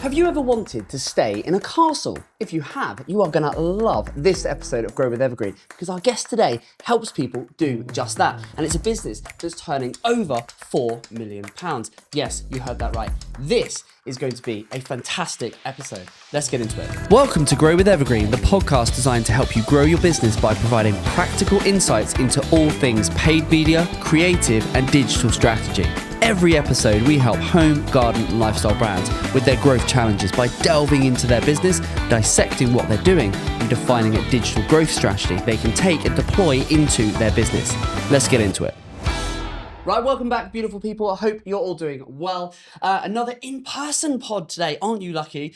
Have you ever wanted to stay in a castle? If you have, you are going to love this episode of Grow with Evergreen because our guest today helps people do just that. And it's a business that's turning over £4 million. Yes, you heard that right. This is going to be a fantastic episode. Let's get into it. Welcome to Grow with Evergreen, the podcast designed to help you grow your business by providing practical insights into all things paid media, creative, and digital strategy. Every episode, we help home, garden, and lifestyle brands with their growth challenges by delving into their business, dissecting what they're doing, and defining a digital growth strategy they can take and deploy into their business. Let's get into it. Right, welcome back, beautiful people. I hope you're all doing well. Another in-person pod today. Aren't you lucky?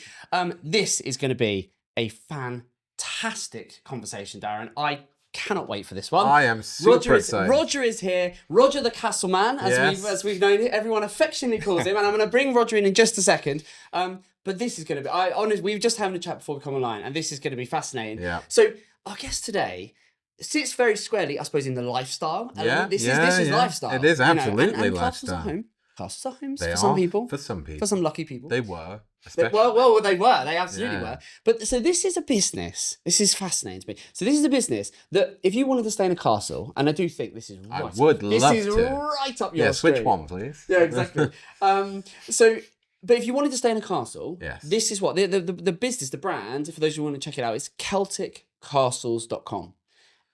This is going to be a fantastic conversation, Darren. I cannot wait for this one. I am super excited. Roger is here. Roger the Castleman, as we've known it. Everyone affectionately calls him. And I'm going to bring Roger in just a second. But this is going to be, honestly, we were just having a chat before we come online, and this is going to be fascinating. Yeah. So our guest today sits very squarely, I suppose, in the lifestyle element. This is lifestyle. It is absolutely and lifestyle. Castles are homes They for are, some people. For some people. For some lucky people. They were. They were. They absolutely Yeah. were. But so this is a business. This is fascinating to me. So this is a business that if you wanted to stay in a castle, and I do think this is right. I would love to. This is right up your switch street. one, please. Yeah, exactly. But if you wanted to stay in a castle, this is what the business, the brand, for those who want to check it out, it's CelticCastles.com.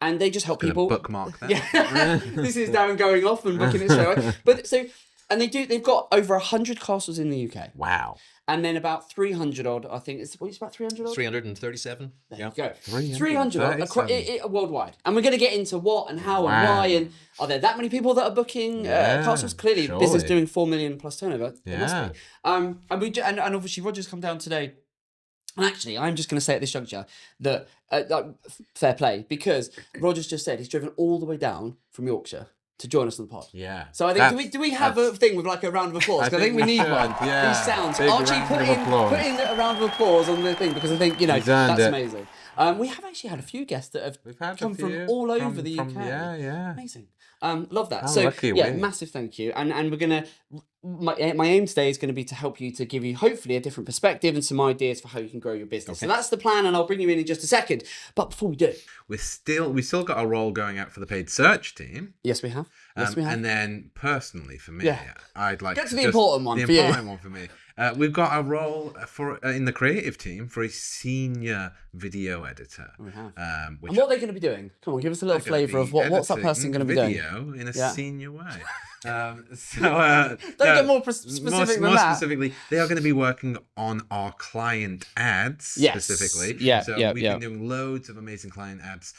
And they just help people bookmark that. Yeah, this is Darren going off and booking it straight away. But so, and they've got over 100 castles in the UK. Wow. And then about 300 odd, I think it's about 300 odd. 337. There you go. 300 odd worldwide. And we're going to get into what and how and why. And are there that many people that are booking castles? Clearly, surely. business doing 4 million plus turnover. Yeah. It must be. And obviously Roger's come down today. And actually, I'm just going to say at this juncture that fair play, because Roger's just said he's driven all the way down from Yorkshire to join us on the pod. Yeah. So I think do we have a thing with like a round of applause? Because I think we need one. Yeah. These sounds. Big Archie, round put of in applause. a round of applause on the thing because I think He's that's it. amazing. We have actually had a few guests that have come from all over the UK. Yeah. Amazing. Love that. How So lucky are yeah, we? massive thank you. And we're gonna. My aim today is going to be to help you to give you hopefully a different perspective and some ideas for how you can grow your business. Okay. So that's the plan, and I'll bring you in just a second. But before we do, We still got a role going out for the paid search team. yes, we have. And then personally for me, I'd like Get to to the just- important one The for you. important one for me. We've got a role for in the creative team for a senior video editor. We have. Which And what are they going to be doing? Come on, give us a little they're gonna flavour of be what's that person going to be doing. Video in a Yeah. senior way. Don't get more specific than more that. specifically, they are going to be working on our client ads specifically. Yeah, so we've been doing loads of amazing client ads,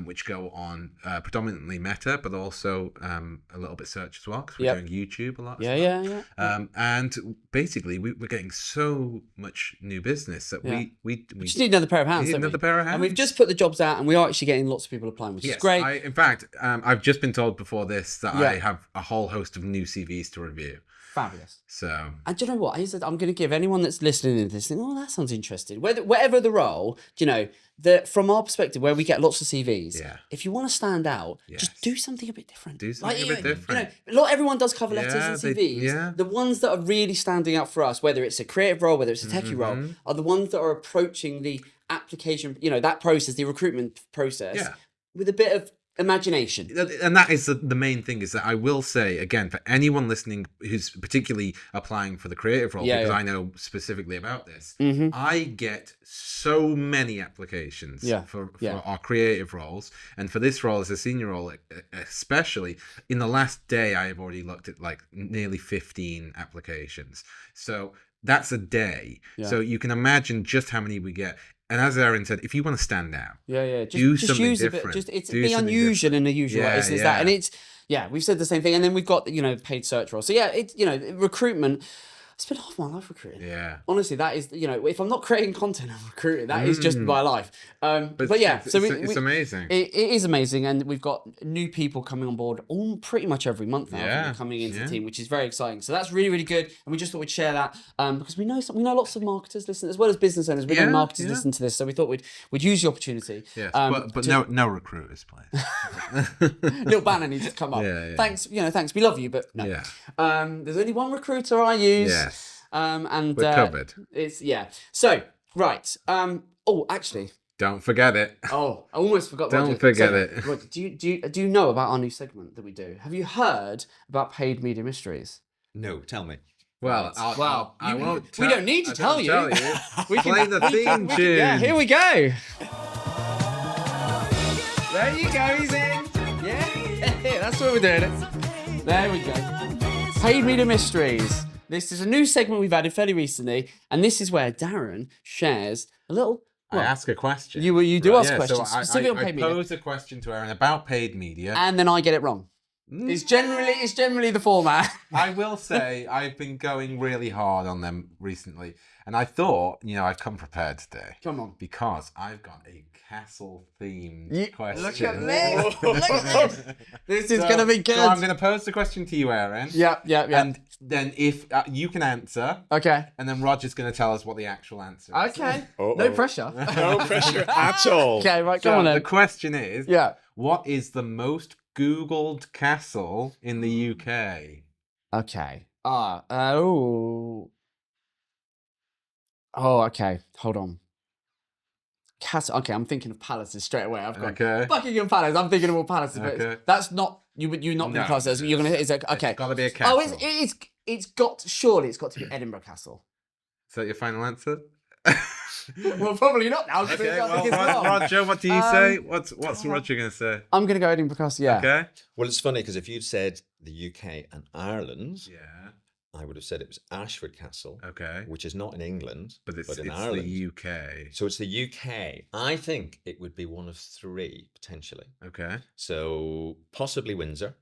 which go on predominantly Meta, but also a little bit search as well, because we're doing YouTube a lot. Yeah. And basically, we're getting so much new business that we just need another pair of hands. need don't we? another pair of hands. And we've just put the jobs out, and we are actually getting lots of people applying, which is great. In fact, I've just been told before this that I have a whole host of new CVs to review. Fabulous. So, And do you know what? I'm going to give anyone that's listening to this, think, oh, that sounds interesting. Whatever the role, from our perspective, where we get lots of CVs, if you want to stand out, just do something a bit different. Do something a bit different. Not everyone does cover letters and CVs. The ones that are really standing out for us, whether it's a creative role, whether it's a techie role, are the ones that are approaching the application, that process, the recruitment process, with a bit of imagination. And that is the main thing, is that I will say, again, for anyone listening who's particularly applying for the creative role, because I know specifically about this, I get so many applications for our creative roles. And for this role as a senior role, especially, in the last day, I have already looked at like nearly 15 applications. So that's a day. So you can imagine just how many we get. And as Darren said, if you want to stand out, just something use different. It's be unusual in a usual way. It's that, and it's we've said the same thing. And then we've got paid search role. So recruitment. I spend half my life recruiting. Yeah. Honestly, that is, if I'm not creating content, I'm recruiting. That is just my life. But yeah, so it's amazing. It is amazing, and we've got new people coming on board pretty much every month now, coming into the team, which is very exciting. So that's really, really good, and we just thought we'd share that because we know lots of marketers listen, as well as business owners. We know marketers listen to this, so we thought we'd use the opportunity. Yes, but no recruiters, please. Little banner needs to come up. Thanks, thanks. We love you, but no. There's only one recruiter I use. And We're covered. It's So right. Actually. Don't forget it. Oh, I almost forgot. Don't Roger. forget So, it. Roger, do you know about our new segment that we do? Have you heard about paid media mysteries? No, tell me. Well, Right. I won't. We don't need to tell you. We play the theme tune. Yeah, here we go. There you go. He's in. Yeah, that's what we're doing. It. There we go. Paid media mysteries. This is a new segment we've added fairly recently, and this is where Darren shares a little. I ask a question. You do ask yeah, questions so specific on paid media. I pose a question to Aaron about paid media, and then I get it wrong. It's generally the format. I will say I've been going really hard on them recently, and I thought, I've come prepared today. Come on, because I've got a castle themed question. Look at this! Look at this! This is gonna be good. So I'm gonna pose the question to you, Aaron. Yeah. And then if you can answer, okay, and then Roger's gonna tell us what the actual answer is. Okay. No pressure. No pressure at all. Okay, right. So Come on then. the question is, what is the most Googled castle in the UK? Okay. Okay. Hold on. Castle. Okay, I'm thinking of palaces straight away. I've got Buckingham Palace. I'm thinking of all palaces, but that's not you. Not the palaces. You're gonna. Is it okay? It's gotta be a castle. It's got to be Edinburgh Castle. Is that your final answer? Well, probably not now. Okay, Roger, what do you say? What's Roger going to say? I'm going to go Edinburgh Castle, yeah. Okay. Well, it's funny because if you'd said the UK and Ireland, yeah, I would have said it was Ashford Castle, which is not in England, but in Ireland. The UK. So it's the UK. I think it would be one of three, potentially. Okay. So possibly Windsor.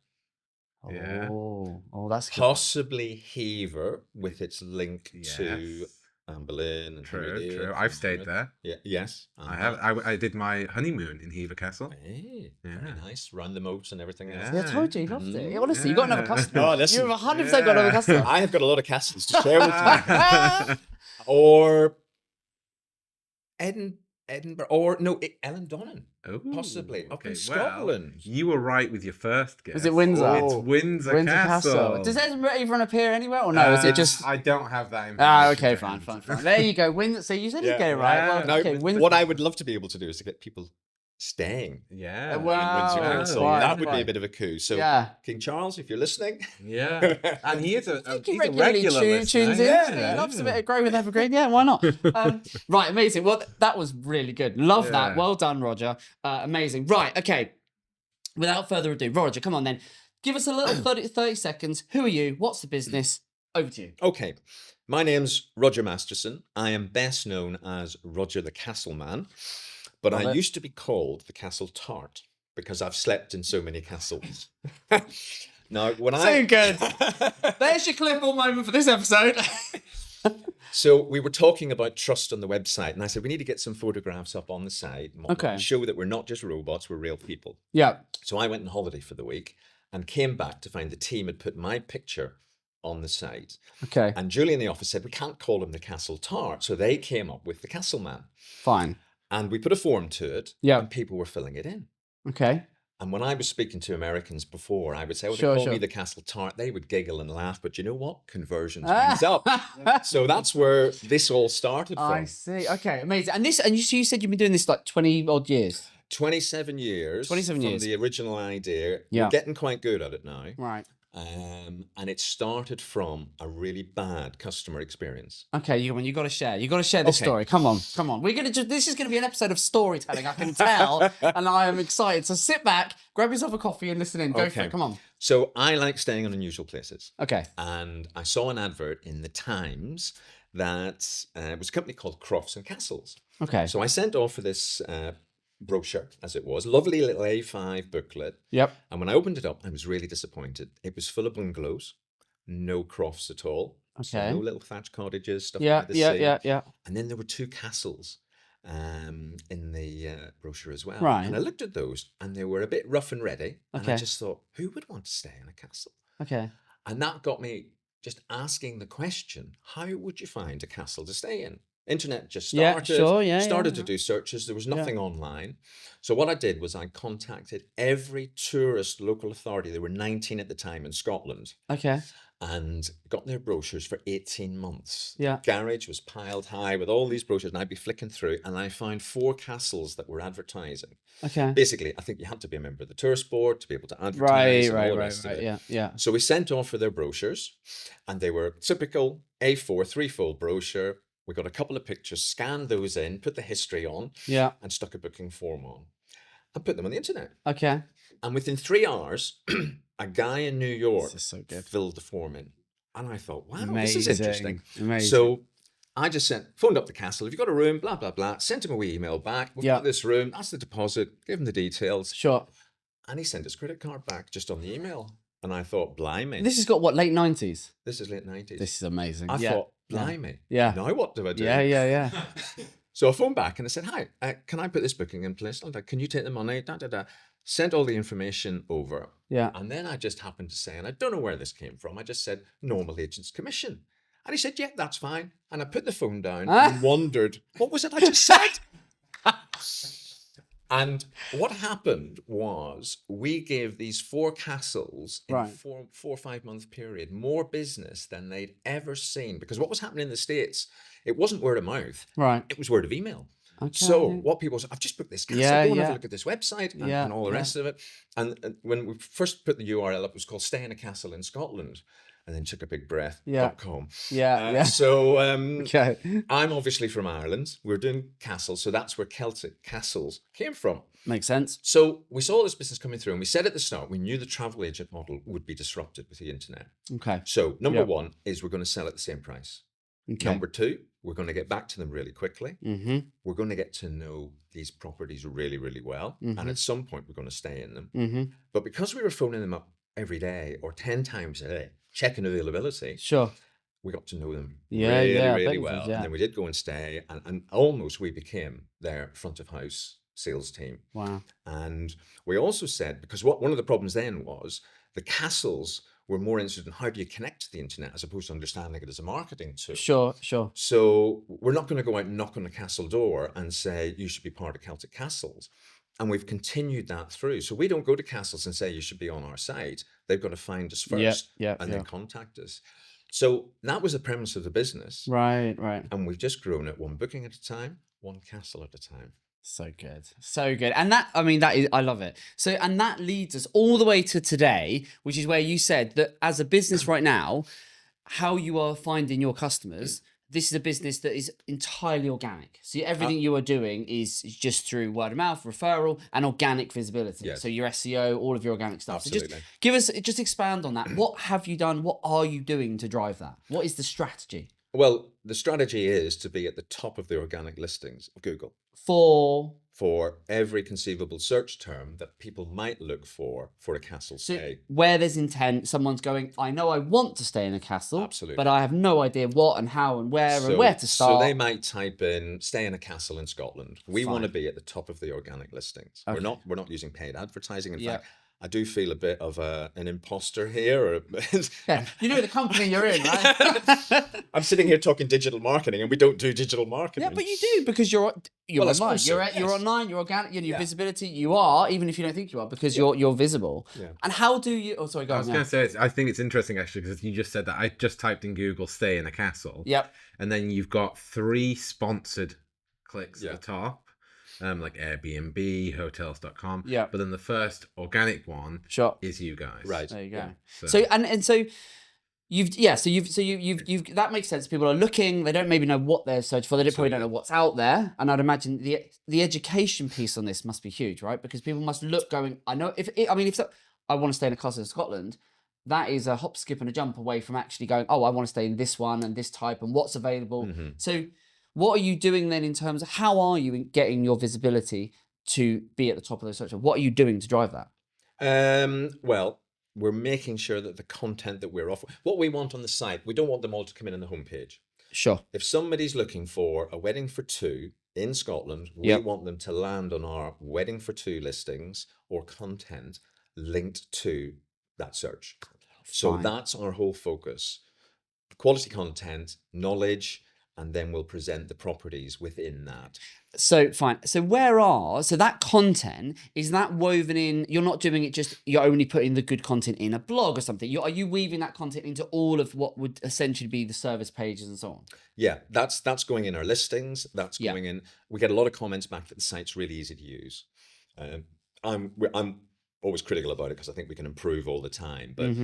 Yeah. Oh, that's good. Possibly Hever with its link to Anne Boleyn and True. I've stayed there. Yeah. Yes. I have. I did my honeymoon in Hever Castle. Hey, very nice. Round the moat and everything else. Yeah, I told you, he loved it. Honestly, you got another customer. No, listen, You've 100% got another customer. I have got a lot of castles to share with you. Or Edinburgh, or no, Ellendonnan. Oh, possibly up in Scotland. Well, you were right with your first guess. Was it Windsor? It's Windsor Castle. Does Edinburgh even appear anywhere, or no? Is it just? I don't have that information. Okay, fine. There you go. Windsor. So you said you get it right. Well, now, okay, Windsor. what I would love to be able to do is to get people staying. Yeah. In Windsor Castle. That would be a bit of a coup. So, King Charles, if you're listening. Yeah. And he's a regular listener. Tunes in. He loves a bit of Grow with Evergreen. Yeah, why not? Right, amazing. Well, that was really good. Love that. Well done, Roger. Amazing. Right, okay. Without further ado, Roger, come on then. Give us a little 30 seconds. Who are you? What's the business? Over to you. Okay. My name's Roger Masterson. I am best known as Roger the Castleman. But I used to be called the Castle Tart because I've slept in so many castles. Now, so good. There's your clipboard moment for this episode. So we were talking about trust on the website, and I said we need to get some photographs up on the site and show that we're not just robots, we're real people. Yeah. So I went on holiday for the week and came back to find the team had put my picture on the site. Okay. And Julie in the office said we can't call him the Castle Tart, so they came up with the Castleman. Fine. And we put a form to it, and people were filling it in. Okay. And when I was speaking to Americans before, I would say, they call me the Castle Tart. They would giggle and laugh, but you know what? Conversions means up. So that's where this all started from. I see. Okay, amazing. And you said you've been doing this like 20 odd years. 27 years. 27 years. From the original idea. Yeah. We're getting quite good at it now. Right. And it started from a really bad customer experience. Okay, you got to share. You got to share this story. Come on. This is gonna be an episode of storytelling. I can tell, and I am excited. So sit back, grab yourself a coffee, and listen in. Go for it. Come on. So I like staying in unusual places. Okay. And I saw an advert in the Times that it was a company called Crofts and Castles. Okay. So I sent off for this brochure, as it was, lovely little A5 booklet. Yep. And when I opened it up, I was really disappointed. It was full of bungalows, no crofts at all. Okay. So no little thatched cottages, stuff by the sea. Yeah. And then there were 2 castles in the brochure as well. Right. And I looked at those, and they were a bit rough and ready. And I just thought, who would want to stay in a castle? Okay. And that got me just asking the question: how would you find a castle to stay in? Internet just started. Started to do searches. There was nothing online. So what I did was I contacted every tourist local authority. There were 19 at the time in Scotland. Okay. and got their brochures for 18 months. Yeah. The garage was piled high with all these brochures, and I'd be flicking through, and I found 4 castles that were advertising. Okay. Basically, I think you had to be a member of the tourist board to be able to advertise and all the rest of it. Yeah, yeah. So we sent off for their brochures, and they were typical A4 3-fold brochure. We got a couple of pictures, scanned those in, put the history on, Yeah. and stuck a booking form on, and put them on the internet. Okay. And within 3 hours, a guy in New York This is so good. filled the form in. And I thought, wow, Amazing. this is interesting. Amazing. So I just phoned up the castle. Have you got a room? Blah, blah, blah. Sent him a wee email back. We've got this room. That's the deposit. Give him the details. Sure. And he sent his credit card back just on the email. And I thought, blimey. This has got what, late 90s? This is late 90s. This is amazing. I thought, blimey. Yeah. Now what do I do? Yeah. So I phoned back and I said, hi, can I put this booking in place? I'm like, can you take the money? Sent all the information over. Yeah. And then I just happened to say, and I don't know where this came from, I just said, normal agent's commission. And he said, yeah, that's fine. And I put the phone down and wondered, what was it I just said? And what happened was we gave these 4 castles in a 4 or 5 month period more business than they'd ever seen. Because what was happening in the States, it wasn't word of mouth. Right. It was word of email. Okay. So what people said, I've just booked this castle, go and have a look at this website and all the rest of it. And when we first put the URL up, it was called Stay in a Castle in Scotland. And then took a big breath, .com. So I'm obviously from Ireland. We're doing castles. So that's where Celtic Castles came from. Makes sense. So we saw this business coming through and we said at the start, we knew the travel agent model would be disrupted with the internet. Okay. So number 1 is we're going to sell at the same price. Okay. Number 2, we're going to get back to them really quickly. Mm-hmm. We're going to get to know these properties really, really well. Mm-hmm. And at some point, we're going to stay in them. Mm-hmm. But because we were phoning them up every day or 10 times a day, checking availability, sure, we got to know them really well. And then we did go and stay, and almost we became their front of house sales team. Wow. And we also said, because one of the problems then was the castles were more interested in how do you connect to the internet as opposed to understanding it as a marketing tool. Sure. So we're not going to go out and knock on a castle door and say, you should be part of Celtic Castles. And we've continued that through. So we don't go to castles and say, you should be on our site. They've got to find us first and then contact us. So that was the premise of the business. Right. And we've just grown it 1 booking at a time, 1 castle at a time. So good. And that is, I love it. So, and that leads us all the way to today, which is where you said that as a business right now, how you are finding your customers, this is a business that is entirely organic. So everything you are doing is just through word of mouth, referral, and organic visibility. Yes. So your SEO, all of your organic stuff. Absolutely. So just expand on that. What have you done? What are you doing to drive that? What is the strategy? Well, the strategy is to be at the top of the organic listings of Google. For every conceivable search term that people might look for a castle stay. Where there's intent, someone's going, I know I want to stay in a castle, absolutely, but I have no idea what and how and where and where to start. So they might type in stay in a castle in Scotland. We want to be at the top of the organic listings. Okay. We're not using paid advertising. In fact, I do feel a bit of an imposter here. You know the company you're in, right? I'm sitting here talking digital marketing, and we don't do digital marketing. Yeah, but you do because you're online. You're online. You're organic. Your visibility. You are, even if you don't think you are, because you're visible. Yeah. And how do you? Oh, sorry, go on. I was going to say, I think it's interesting actually because you just said that. I just typed in Google "stay in a castle." Yep. And then you've got 3 sponsored clicks at the top. Like Airbnb, hotels.com. Yeah. But then the first organic one is you guys. Right. There you go. Yeah. So you've that makes sense. People are looking, they don't maybe know what they're searching for. They probably don't know what's out there. And I'd imagine the education piece on this must be huge, right? Because people must look going, I know if I want to stay in a castle in Scotland, that is a hop, skip, and a jump away from actually going, oh, I want to stay in this one and this type and what's available. Mm-hmm. So what are you doing then in terms of how are you getting your visibility to be at the top of those search? What are you doing to drive that? Well, we're making sure that the content that we're offering, what we want on the site, we don't want them all to come in on the homepage. Sure. If somebody's looking for a wedding for 2 in Scotland, we want them to land on our wedding for 2 listings or content linked to that search. So that's our whole focus. Quality content, knowledge, and then we'll present the properties within that. So fine. So that content, is that woven in? You're not doing it just, you're only putting the good content in a blog or something. Are you weaving that content into all of what would essentially be the service pages and so on? Yeah, that's going in our listings. That's going in. We get a lot of comments back that the site's really easy to use. I'm always critical about it because I think we can improve all the time. But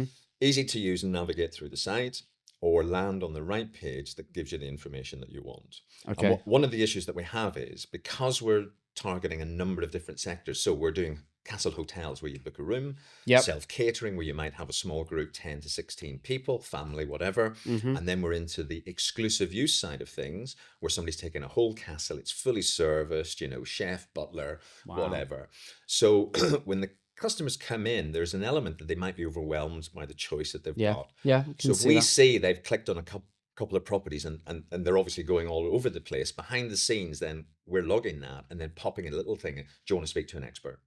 easy to use and navigate through the site, or land on the right page that gives you the information that you want. Okay. And one of the issues that we have is, because we're targeting a number of different sectors, so we're doing castle hotels where you book a room, self-catering where you might have a small group, 10 to 16 people, family, whatever. And then we're into the exclusive use side of things where somebody's taking a whole castle, it's fully serviced, you know, chef, butler, whatever. So when the customers come in, there's an element that they might be overwhelmed by the choice that they've got. So if we see they've clicked on a couple of properties and they're obviously going all over the place, behind the scenes, then we're logging that and then popping a little thing. Do you want to speak to an expert?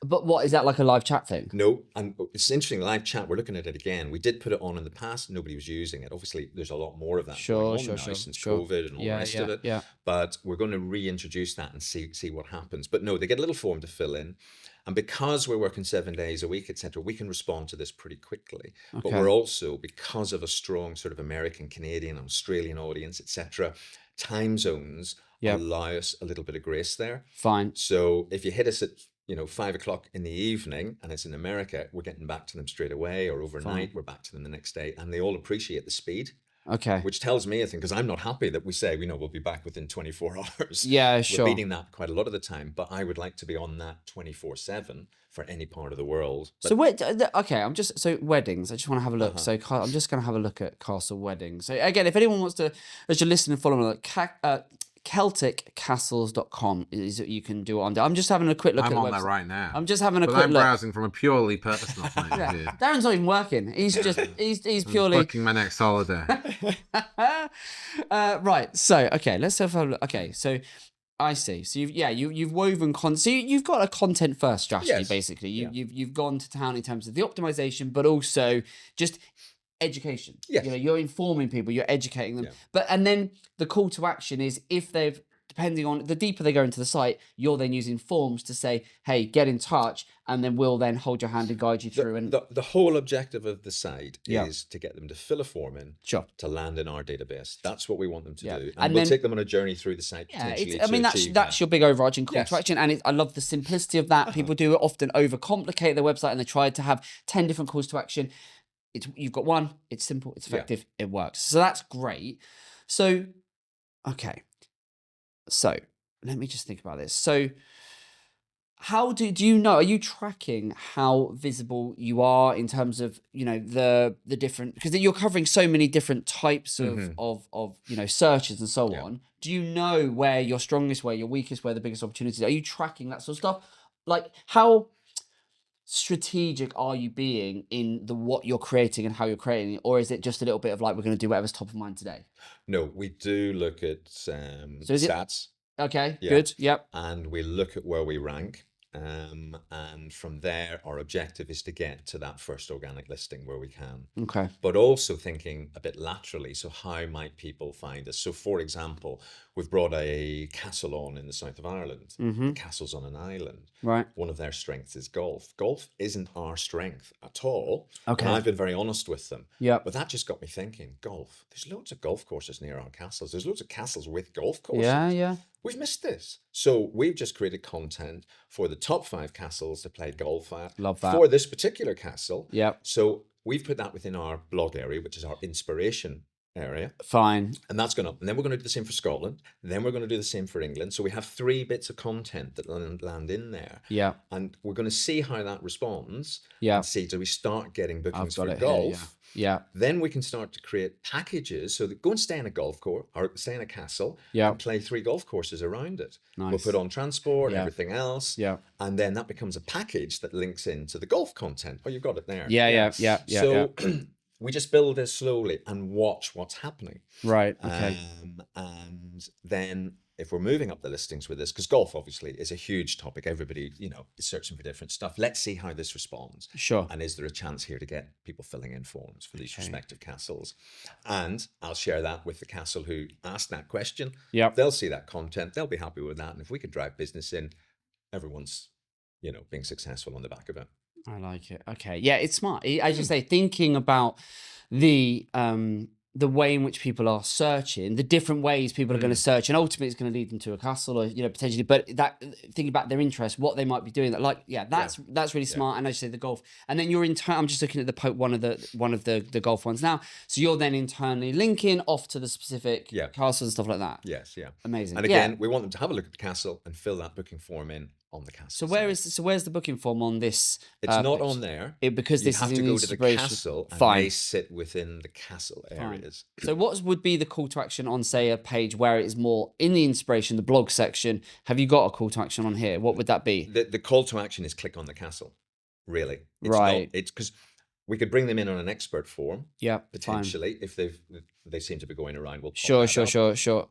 But what is that, like a live chat thing? No, and it's interesting. Live chat, we're looking at it again. We did put it on in the past. Nobody was using it. Obviously, there's a lot more of that going on now since COVID and all the rest of it. But we're going to reintroduce that and see what happens. But no, they get a little form to fill in. And because we're working 7 days a week, etc., we can respond to this pretty quickly. But we're also, because of a strong sort of American, Canadian, Australian audience, etc., time zones allow us a little bit of grace there. Fine. So if you hit us at 5 o'clock in the evening and it's in America, we're getting back to them straight away, or overnight, we're back to them the next day, and they all appreciate the speed. Okay. Which tells me, I think, because I'm not happy that we say, we'll be back within 24 hours. Yeah, sure. We're beating that quite a lot of the time, but I would like to be on that 24/7 for any part of the world. But, so weddings, I just want to have a look. So I'm just going to have a look at castle weddings. So again, if anyone wants to, as you're listening and following, CelticCastles.com is what you can do it on. I'm just having a quick look at the website. I'm on that right now. I'm just having a quick look. I'm browsing from a purely personal point of view. Darren's not even working. He's just he's purely booking my next holiday. Right. So let's have a look. Okay, so I see. So you've woven content. So you've got a content first strategy basically. You've gone to town in terms of the optimization, but also just education. You're informing people, you're educating them. And then the call to action is, if they've, depending on the deeper they go into the site, you're then using forms to say, hey, get in touch, and then we'll then hold your hand and guide you through. The whole objective of the site is to get them to fill a form in, to land in our database. That's what we want them to do, and we'll take them on a journey through the site. That's your big overarching call to action, and I love the simplicity of that. People do often overcomplicate their website, and they try to have 10 different calls to action. You've got one, it's simple, it's effective, it works. So that's great. So, okay. So let me just think about this. So how do you know, are you tracking how visible you are in terms of, the different, because you're covering so many different types of searches and so on. Do you know where you're strongest, where you're weakest, where the biggest opportunities are? Are you tracking that sort of stuff? Like, how strategic are you being in what you're creating and how you're creating it, or is it just a little bit of like, we're going to do whatever's top of mind today? No, we do look at stats. Okay, good, yep. And we look at where we rank. And from there, our objective is to get to that first organic listing where we can. Okay. But also thinking a bit laterally. So how might people find us? So for example, we've brought a castle on in the south of Ireland. The castle's on an island. Right. One of their strengths is golf. Golf isn't our strength at all. Okay. And I've been very honest with them. Yeah. But that just got me thinking, golf. There's loads of golf courses near our castles. There's loads of castles with golf courses. Yeah. We've missed this. So we've just created content for the top 5 castles to play golf at. Love that. For this particular castle. Yeah. So we've put that within our blog area, which is our inspiration area. Fine. And that's gone up. And then we're going to do the same for Scotland. And then we're going to do the same for England. So we have 3 bits of content that land in there. Yeah. And we're going to see how that responds. Yeah. And see, do we start getting bookings for golf? Yeah. Then we can start to create packages. So that go and stay in a golf course or stay in a castle and play 3 golf courses around it. Nice. We'll put on transport and everything else. Yeah. And then that becomes a package that links into the golf content. Oh, you've got it there. Yeah. So we just build this slowly and watch what's happening. Right. Okay. And then if we're moving up the listings with this, because golf obviously is a huge topic, everybody, is searching for different stuff. Let's see how this responds. Sure. And is there a chance here to get people filling in forms for these respective castles? And I'll share that with the castle who asked that question. Yep. They'll see that content. They'll be happy with that. And if we could drive business in, everyone's, being successful on the back of it. I like it. Okay. Yeah, it's smart. As you say, thinking about the way in which people are searching, the different ways people are going to search, and ultimately it's going to lead them to a castle, or potentially. But that thinking about their interests, what they might be doing, that's really smart. And as you say, the golf, and then you're I'm just looking at the one of the golf ones now. So you're then internally linking off to the specific castles and stuff like that. Yes, yeah, amazing. And again, we want them to have a look at the castle and fill that booking form in on the castle. So where's the booking form on this? It's not page? on there. Because you this have is to an go to the castle, and they sit within the castle areas. So what would be the call to action on, say, a page where it is more in the inspiration, the blog section? Have you got a call to action on here? What would that be? The call to action is click on the castle. Really, it's because we could bring them in on an expert form. Yeah, potentially if they seem to be going around. We'll sure.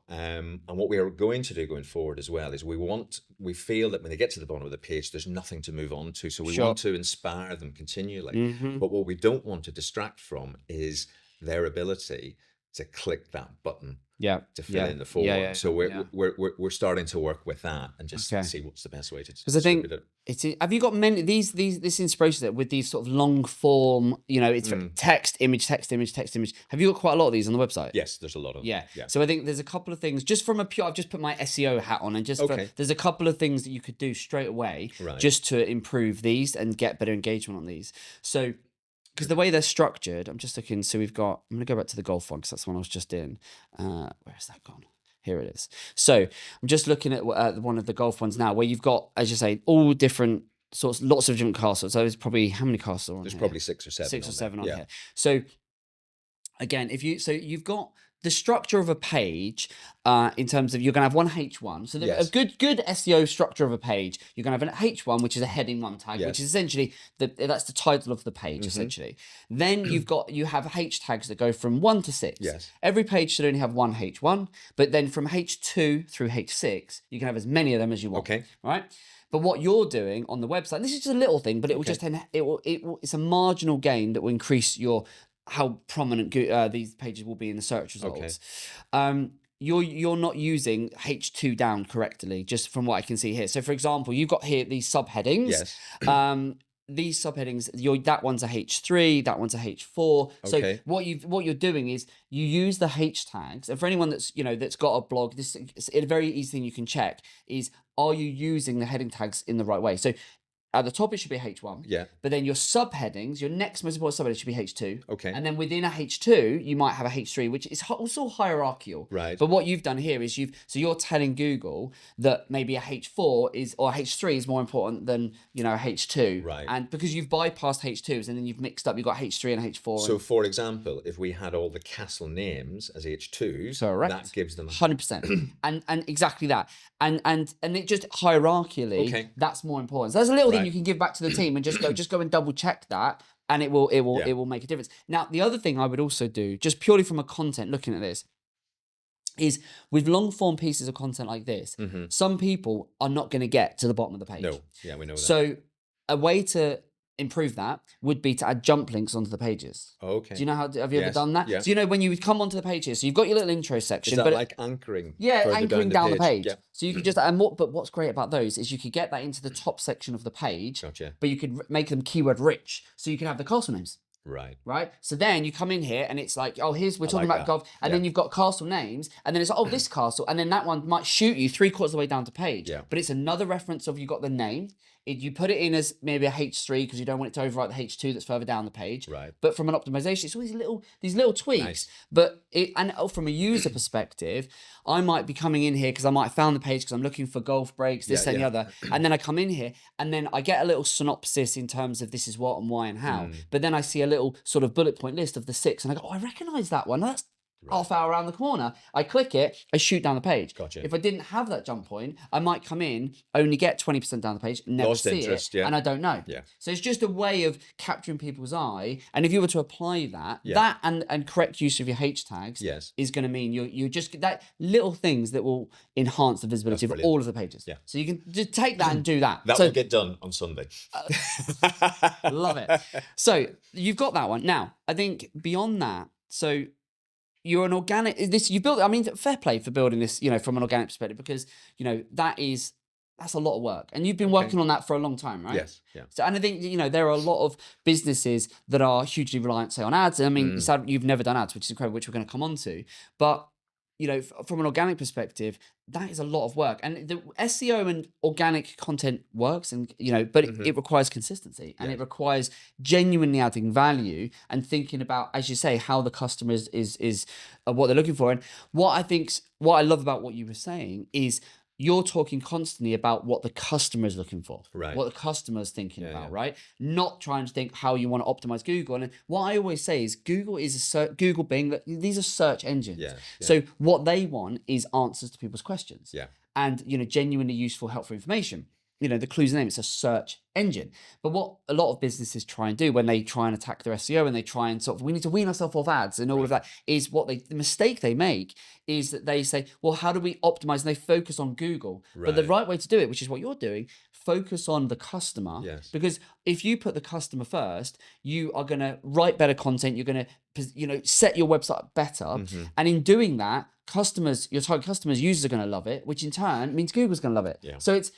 And what we are going to do going forward as well is we feel that when they get to the bottom of the page, there's nothing to move on to. So we want to inspire them continually. But what we don't want to distract from is their ability to click that button to fill in the form. So we're starting to work with that and just see what's the best way to distribute it. Have you got many this inspiration that with these sort of long form, it's text, image. Have you got quite a lot of these on the website? Yes, there's a lot of them. Yeah. So I think there's a couple of things just from I've just put my SEO hat on, and there's a couple of things that you could do straight away just to improve these and get better engagement on these. So because the way they're structured, I'm just looking. So I'm going to go back to the golf one because that's the one I was just in. Where has that gone? Here it is. So I'm just looking at one of the golf ones now, where you've got, as you say, all different sorts, lots of different castles. So there's probably how many castles on There's here? probably 6 or 7. 6 or 7 on here. So again, you've got the structure of a page in terms of you're going to have one H1. So a good SEO structure of a page, you're going to have an H1, which is a heading 1 tag, which is essentially that's the title of the page, essentially. Then you have H tags that go from 1 to 6. Yes. Every page should only have one H1, but then from H2 through H6, you can have as many of them as you want. Okay. Right? But what you're doing on the website, this is just a little thing, but it will it's a marginal gain that will increase how prominent these pages will be in the search results. Okay. You're not using H2 down correctly, just from what I can see here. So, for example, you've got here these subheadings. Yes. These subheadings, that one's a H3, that one's a H4. So what you're doing is you use the H tags. And for anyone that's that's got a blog, this is a very easy thing you can check is, are you using the heading tags in the right way? So at the top, it should be H1. Yeah. But then your subheadings, your next most important subheading should be H2. Okay. And then within a H2, you might have a H3, which is also hierarchical. Right. But what you've done here is you're telling Google that maybe a H4 or H3 is more important than, a H2. Right. And because you've bypassed H2s and then you've mixed up, you've got H3 and H4. So for example, if we had all the castle names as H2s, that gives them 100%. and exactly that. And it just hierarchically, that's more important. So there's a little thing you can give back to the team and just go and double check that, and it will make a difference. Now, the other thing I would also do, just purely from a content looking at this, is with long form pieces of content like this, some people are not going to get to the bottom of the page. No, yeah, we know that. So a way to improve that would be to add jump links onto the pages. Okay. Do you know have you ever done that? Yeah. So when you would come onto the page here, so you've got your little intro section. Is that like anchoring? Yeah, anchoring down the page. Yeah. So you could just but what's great about those is you could get that into the top section of the page. Gotcha. But you could make them keyword rich, so you could have the castle names. Right. So then you come in here and it's like, we're talking about golf, and then you've got castle names, and then it's like, this castle, and then that one might shoot you 3/4 of the way down the page. Yeah. But it's another reference of you got the name. You put it in as maybe a H3 because you don't want it to overwrite the H2 that's further down the page. Right. But from an optimization, it's all these little tweaks. Nice. But from a user perspective, I might be coming in here because I might have found the page because I'm looking for golf breaks, this and the other. And then I come in here and then I get a little synopsis in terms of this is what and why and how. But then I see a little sort of bullet point list of the 6 and I go, I recognize that one. half hour around the corner. I click it, I shoot down the page. Gotcha. If I didn't have that jump point, I might come in, only get 20% down the page, never Lost see interest, it, yeah. and I don't know. Yeah. So it's just a way of capturing people's eye. And if you were to apply that, Yeah. that and correct use of your H tags Yes. is going to mean you just that little things that will enhance the visibility of all of the pages. Yeah. So you can just take that and do that. That So will get done on Sunday. love it. So you've got that one. Now, I think beyond that, so you're an organic, you built, I mean, fair play for building this, from an organic perspective, because, that's a lot of work. And you've been working on that for a long time, right? Yes. Yeah. So, and I think, there are a lot of businesses that are hugely reliant, say, on ads. I mean, you said you've never done ads, which is incredible, which we're going to come on to. But, from an organic perspective, that is a lot of work. And the SEO and organic content works, and but it requires consistency, and it requires genuinely adding value and thinking about, as you say, how the customer is what they're looking for. And what I love about what you were saying is you're talking constantly about what the customer is looking for, right? What the customer is thinking about, right? Not trying to think how you want to optimize Google. And what I always say is Google is Google, Bing, these are search engines. Yeah. So what they want is answers to people's questions. Yeah. And genuinely useful, helpful information. The clue's in the name, it's a search engine. But what a lot of businesses try and do when they try and attack their SEO, and they try and we need to wean ourselves off ads and all of that, is the mistake they make is that they say, well, how do we optimize? And they focus on Google. Right. But the right way to do it, which is what you're doing, focus on the customer. Yes. Because if you put the customer first, you are going to write better content. You're going to, set your website up better. And in doing that, your target customers, users are going to love it, which in turn means Google's going to love it. Yeah. So it's,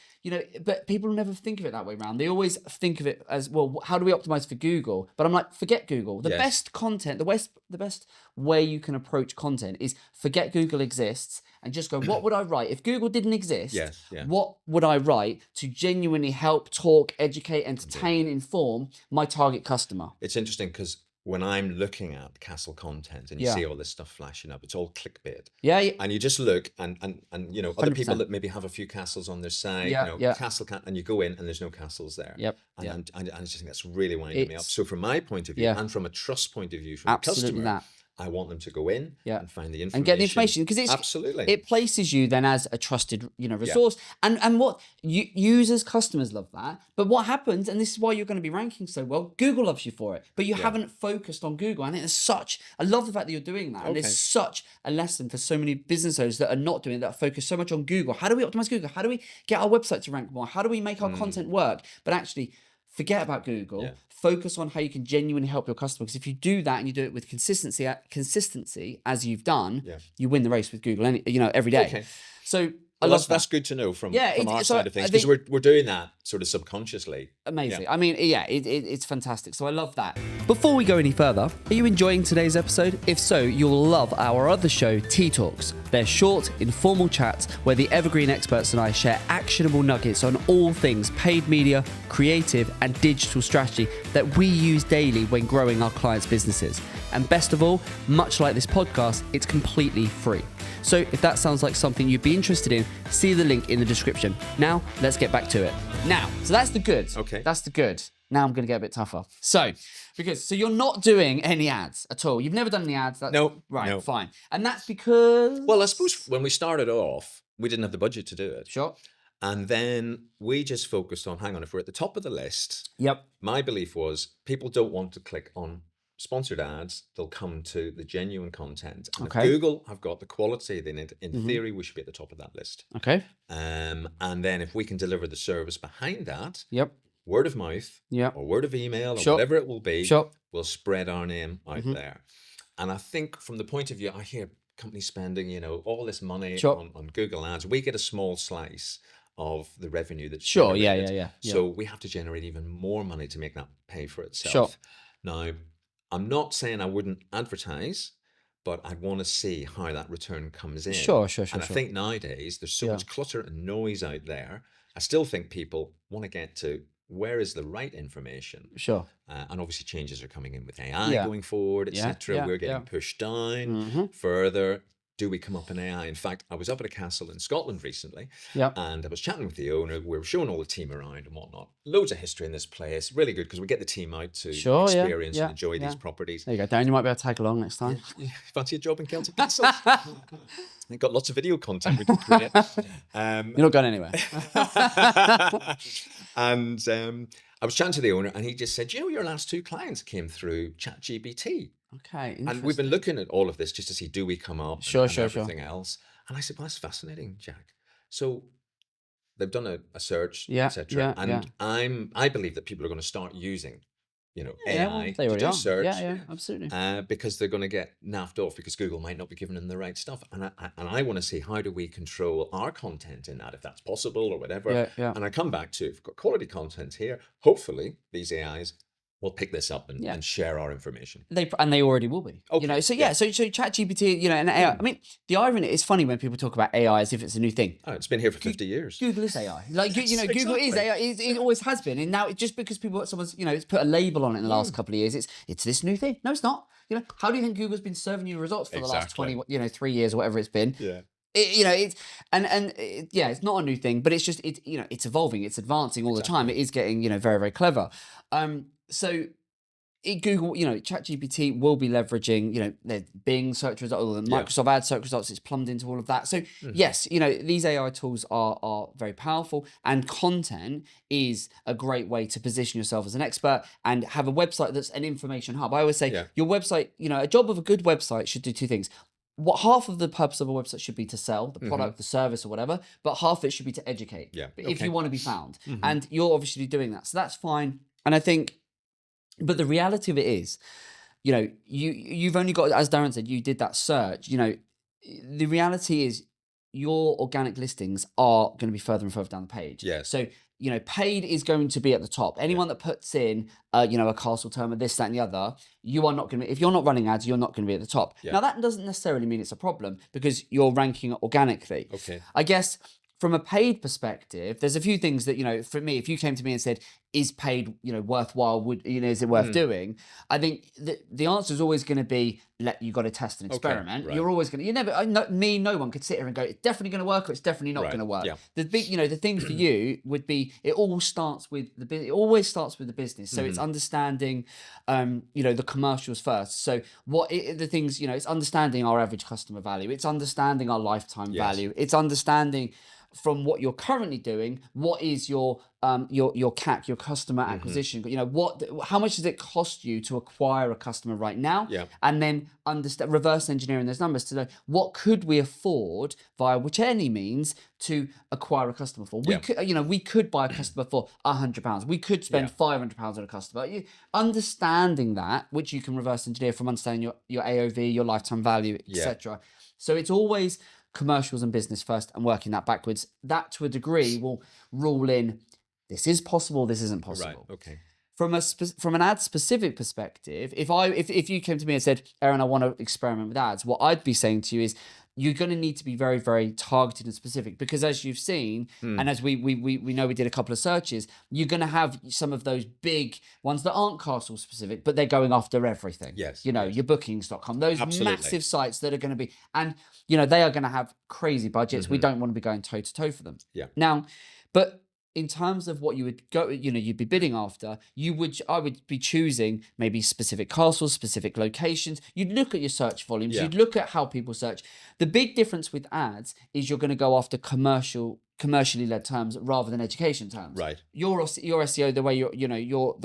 but people never think of it that way around. They always think of it as, well, how do we optimize for Google? But I'm like, forget Google. The best content, the best way you can approach content is forget Google exists and just go, what would I write? If Google didn't exist, what would I write to genuinely help, talk, educate, entertain, inform my target customer? It's interesting because when I'm looking at castle content and you see all this stuff flashing up, it's all clickbait. Yeah. And you just look and other people that maybe have a few castles on their site, and you go in and there's no castles there. Yep. And I just think that's really winding me up. So from my point of view and from a trust point of view from the customer, I want them to go in and find the information. And get the information, because it places you then as a trusted, resource. And what users, customers love that. But what happens, and this is why you're going to be ranking so well, Google loves you for it. But you haven't focused on Google. I think I love the fact that you're doing that. And it's such a lesson for so many business owners that are not doing it, that focus so much on Google. How do we optimize Google? How do we get our website to rank more? How do we make our content work? But actually, forget about Google. Focus on how you can genuinely help your customer. Because if you do that and you do it with consistency as you've done, you win the race with Google every day. Okay. So that's good to know from our side of things, because we're doing that sort of subconsciously. Amazing. I mean, it's fantastic. So I love that. Before we go any further, are you enjoying today's episode? If so, you'll love our other show, Tea Talks. They're short, informal chats where the Evergreen experts and I share actionable nuggets on all things paid media, creative, and digital strategy that we use daily when growing our clients' businesses. And best of all, much like this podcast, it's completely free. So if that sounds like something you'd be interested in, see the link in the description. Now, let's get back to it. So that's the good. Okay. That's the good. Now I'm going to get a bit tougher. So you're not doing any ads at all. You've never done any ads. No. Right, no. Fine. And that's because... Well, I suppose when we started off, we didn't have the budget to do it. Sure. And then we just focused on, hang on, if we're at the top of the list, my belief was people don't want to click on sponsored ads, they'll come to the genuine content. And if Google have got the quality they need, in theory, we should be at the top of that list. Okay. And then if we can deliver the service behind that, word of mouth, or word of email, or whatever it will be, we'll spread our name out there. And I think from the point of view, I hear companies spending, all this money on Google ads. We get a small slice of the revenue that's generated. So we have to generate even more money to make that pay for itself. Now, I'm not saying I wouldn't advertise, but I want to see how that return comes in. Sure. And I think nowadays there's so much clutter and noise out there. I still think people want to get to where is the right information. Sure. And obviously changes are coming in with AI going forward, etc. We're getting pushed down further. do we come up in AI? In fact, I was up at a castle in Scotland recently, Yeah. and I was chatting with the owner. We were showing all the team around and whatnot. Loads of history in this place. Really good because we get the team out to experience and enjoy these properties. There you go, Darren. You might be able to tag along next time. Yeah. Fancy a job in Celtic Castles? They've got lots of video content we can create. You're not going anywhere. And I was chatting to the owner, and he just said, your last 2 clients came through ChatGPT. Okay, And we've been looking at all of this just to see, do we come up and everything else. And I said, well, that's fascinating, Jack. So they've done a search, etc. And I believe that people are going to start using, AI to do search. Yeah, absolutely. Because they're going to get naffed off because Google might not be giving them the right stuff. And I want to see, how do we control our content in that, if that's possible or whatever. And I come back to, if we've got quality content here, hopefully these AIs will pick this up and share our information. They already will be. Okay. So ChatGPT, and AI. I mean, the irony is funny when people talk about AI as if it's a new thing. Oh, it's been here for 50 years. Google is AI. Like Google is AI. It always has been, and now just because someone's it's put a label on it in the last couple of years, it's this new thing. No, it's not. How do you think Google's been serving you results for the last 3 years or whatever it's been? Yeah. It's not a new thing, but it's just it's evolving, it's advancing all the time. It is getting very, very clever. So Google, ChatGPT will be leveraging, their Bing search results, or the Microsoft Ad search results. It's plumbed into all of that. So yes, these AI tools are very powerful, and content is a great way to position yourself as an expert and have a website that's an information hub. I always say your website, a job of a good website should do 2 things. What half of the purpose of a website should be to sell the product, the service, or whatever, but half of it should be to educate. If you want to be found, and you're obviously doing that, so that's fine. And I think. But the reality of it is, you've only got, as Darren said, you did that search. The reality is your organic listings are going to be further and further down the page. Yes. So, paid is going to be at the top. Anyone that puts in, a castle term or this, that, and the other, you are not going to be, if you're not running ads, you're not going to be at the top. Now, that doesn't necessarily mean it's a problem because you're ranking organically. Okay. I guess from a paid perspective, there's a few things that, for me, if you came to me and said, is paid, worthwhile? Is it worth doing? I think the answer is always going to be, you got to test and experiment. Right. You're always going to, no one could sit here and go, it's definitely going to work or it's definitely not going to work. Yeah. The big, the thing for you would be, it always starts with the business. So it's understanding, the commercials first. So the things, it's understanding our average customer value. It's understanding our lifetime value. It's understanding from what you're currently doing, what is your CAC, your customer acquisition? How much does it cost you to acquire a customer right now? Yeah. And then reverse engineering those numbers to know what could we afford via which any means to acquire a customer for. We could buy a customer for £100. We could spend £500 on a customer. Understanding that, which you can reverse engineer from understanding your AOV, your lifetime value, etc. So it's always commercials and business first and working that backwards. That to a degree will rule in, this is possible, this isn't possible. Right. Okay. From an ad specific perspective, if you came to me and said, Aaron, I want to experiment with ads, what I'd be saying to you is, you're going to need to be very, very targeted and specific, because as you've seen, and as we know, we did a couple of searches, you're going to have some of those big ones that aren't castle specific, but they're going after everything. Yes. Your bookings.com, those massive sites that are going to be, and they are going to have crazy budgets. We don't want to be going toe to toe for them. Yeah. Now, but in terms of what you would go, you'd be bidding after, I would be choosing maybe specific castles, specific locations. You'd look at your search volumes. You'd look at how people search. The big difference with ads is you're going to go after commercially led terms rather than education terms. Right. Your SEO, the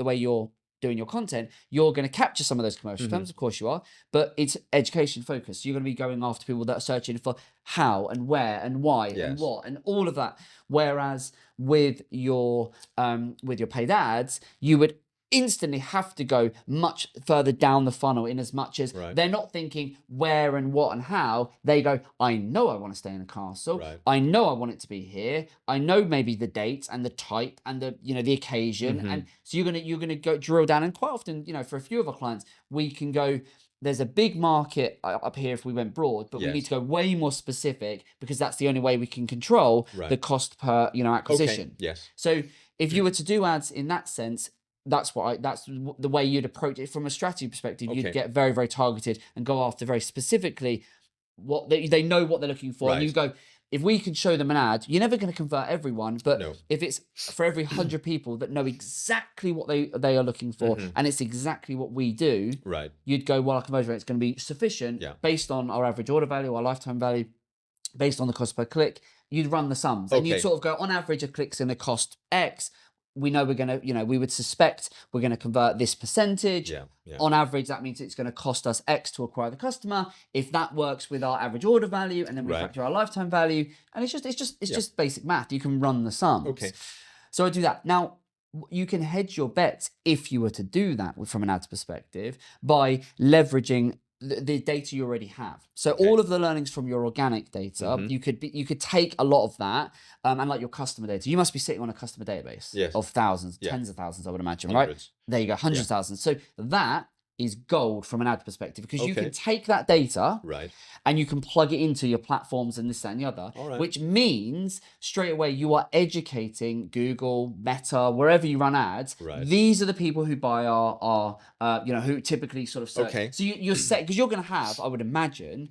way you're doing your content, you're going to capture some of those commercial terms, of course you are, but it's education focused. You're going to be going after people that are searching for how and where and why and what and all of that. Whereas with your paid ads, you would instantly have to go much further down the funnel, in as much as they're not thinking where and what and how. They go, I know I want to stay in a castle. Right. I know I want it to be here. I know maybe the dates and the type and the occasion. And so you're gonna go drill down. And quite often, for a few of our clients, we can go, there's a big market up here if we went broad, but we need to go way more specific, because that's the only way we can control the cost per acquisition. Okay. Yes. So if you were to do ads in that sense, that's the way you'd approach it from a strategy perspective. You'd get very, very targeted and go after very specifically what they know what they're looking for. Right. And you go, if we can show them an ad, you're never going to convert everyone, but No. if it's for every 100 people that know exactly what they are looking for, and it's exactly what we do, Right. you'd go, well, our conversion rate is going to be sufficient based on our average order value, our lifetime value, based on the cost per click. You'd run the sums, and you'd sort of go, on average, a click's going to cost X. We know we're going to, we would suspect we're going to convert this percentage. Yeah. On average, that means it's going to cost us X to acquire the customer. If that works with our average order value, and then we factor our lifetime value, and it's just basic math. You can run the sums. Okay. So I do that. Now, you can hedge your bets if you were to do that from an ads perspective by leveraging the data you already have. So all of the learnings from your organic data, you could take a lot of that, and like your customer data. You must be sitting on a customer database of thousands, tens of thousands, I would imagine, right? There you go, hundreds of thousands. So that is gold from an ad perspective, because you can take that data and you can plug it into your platforms and this, that, and the other, which means straight away you are educating Google, Meta, wherever you run ads. These are the people who buy our who typically sort of search. So you're set, because you're going to have, I would imagine,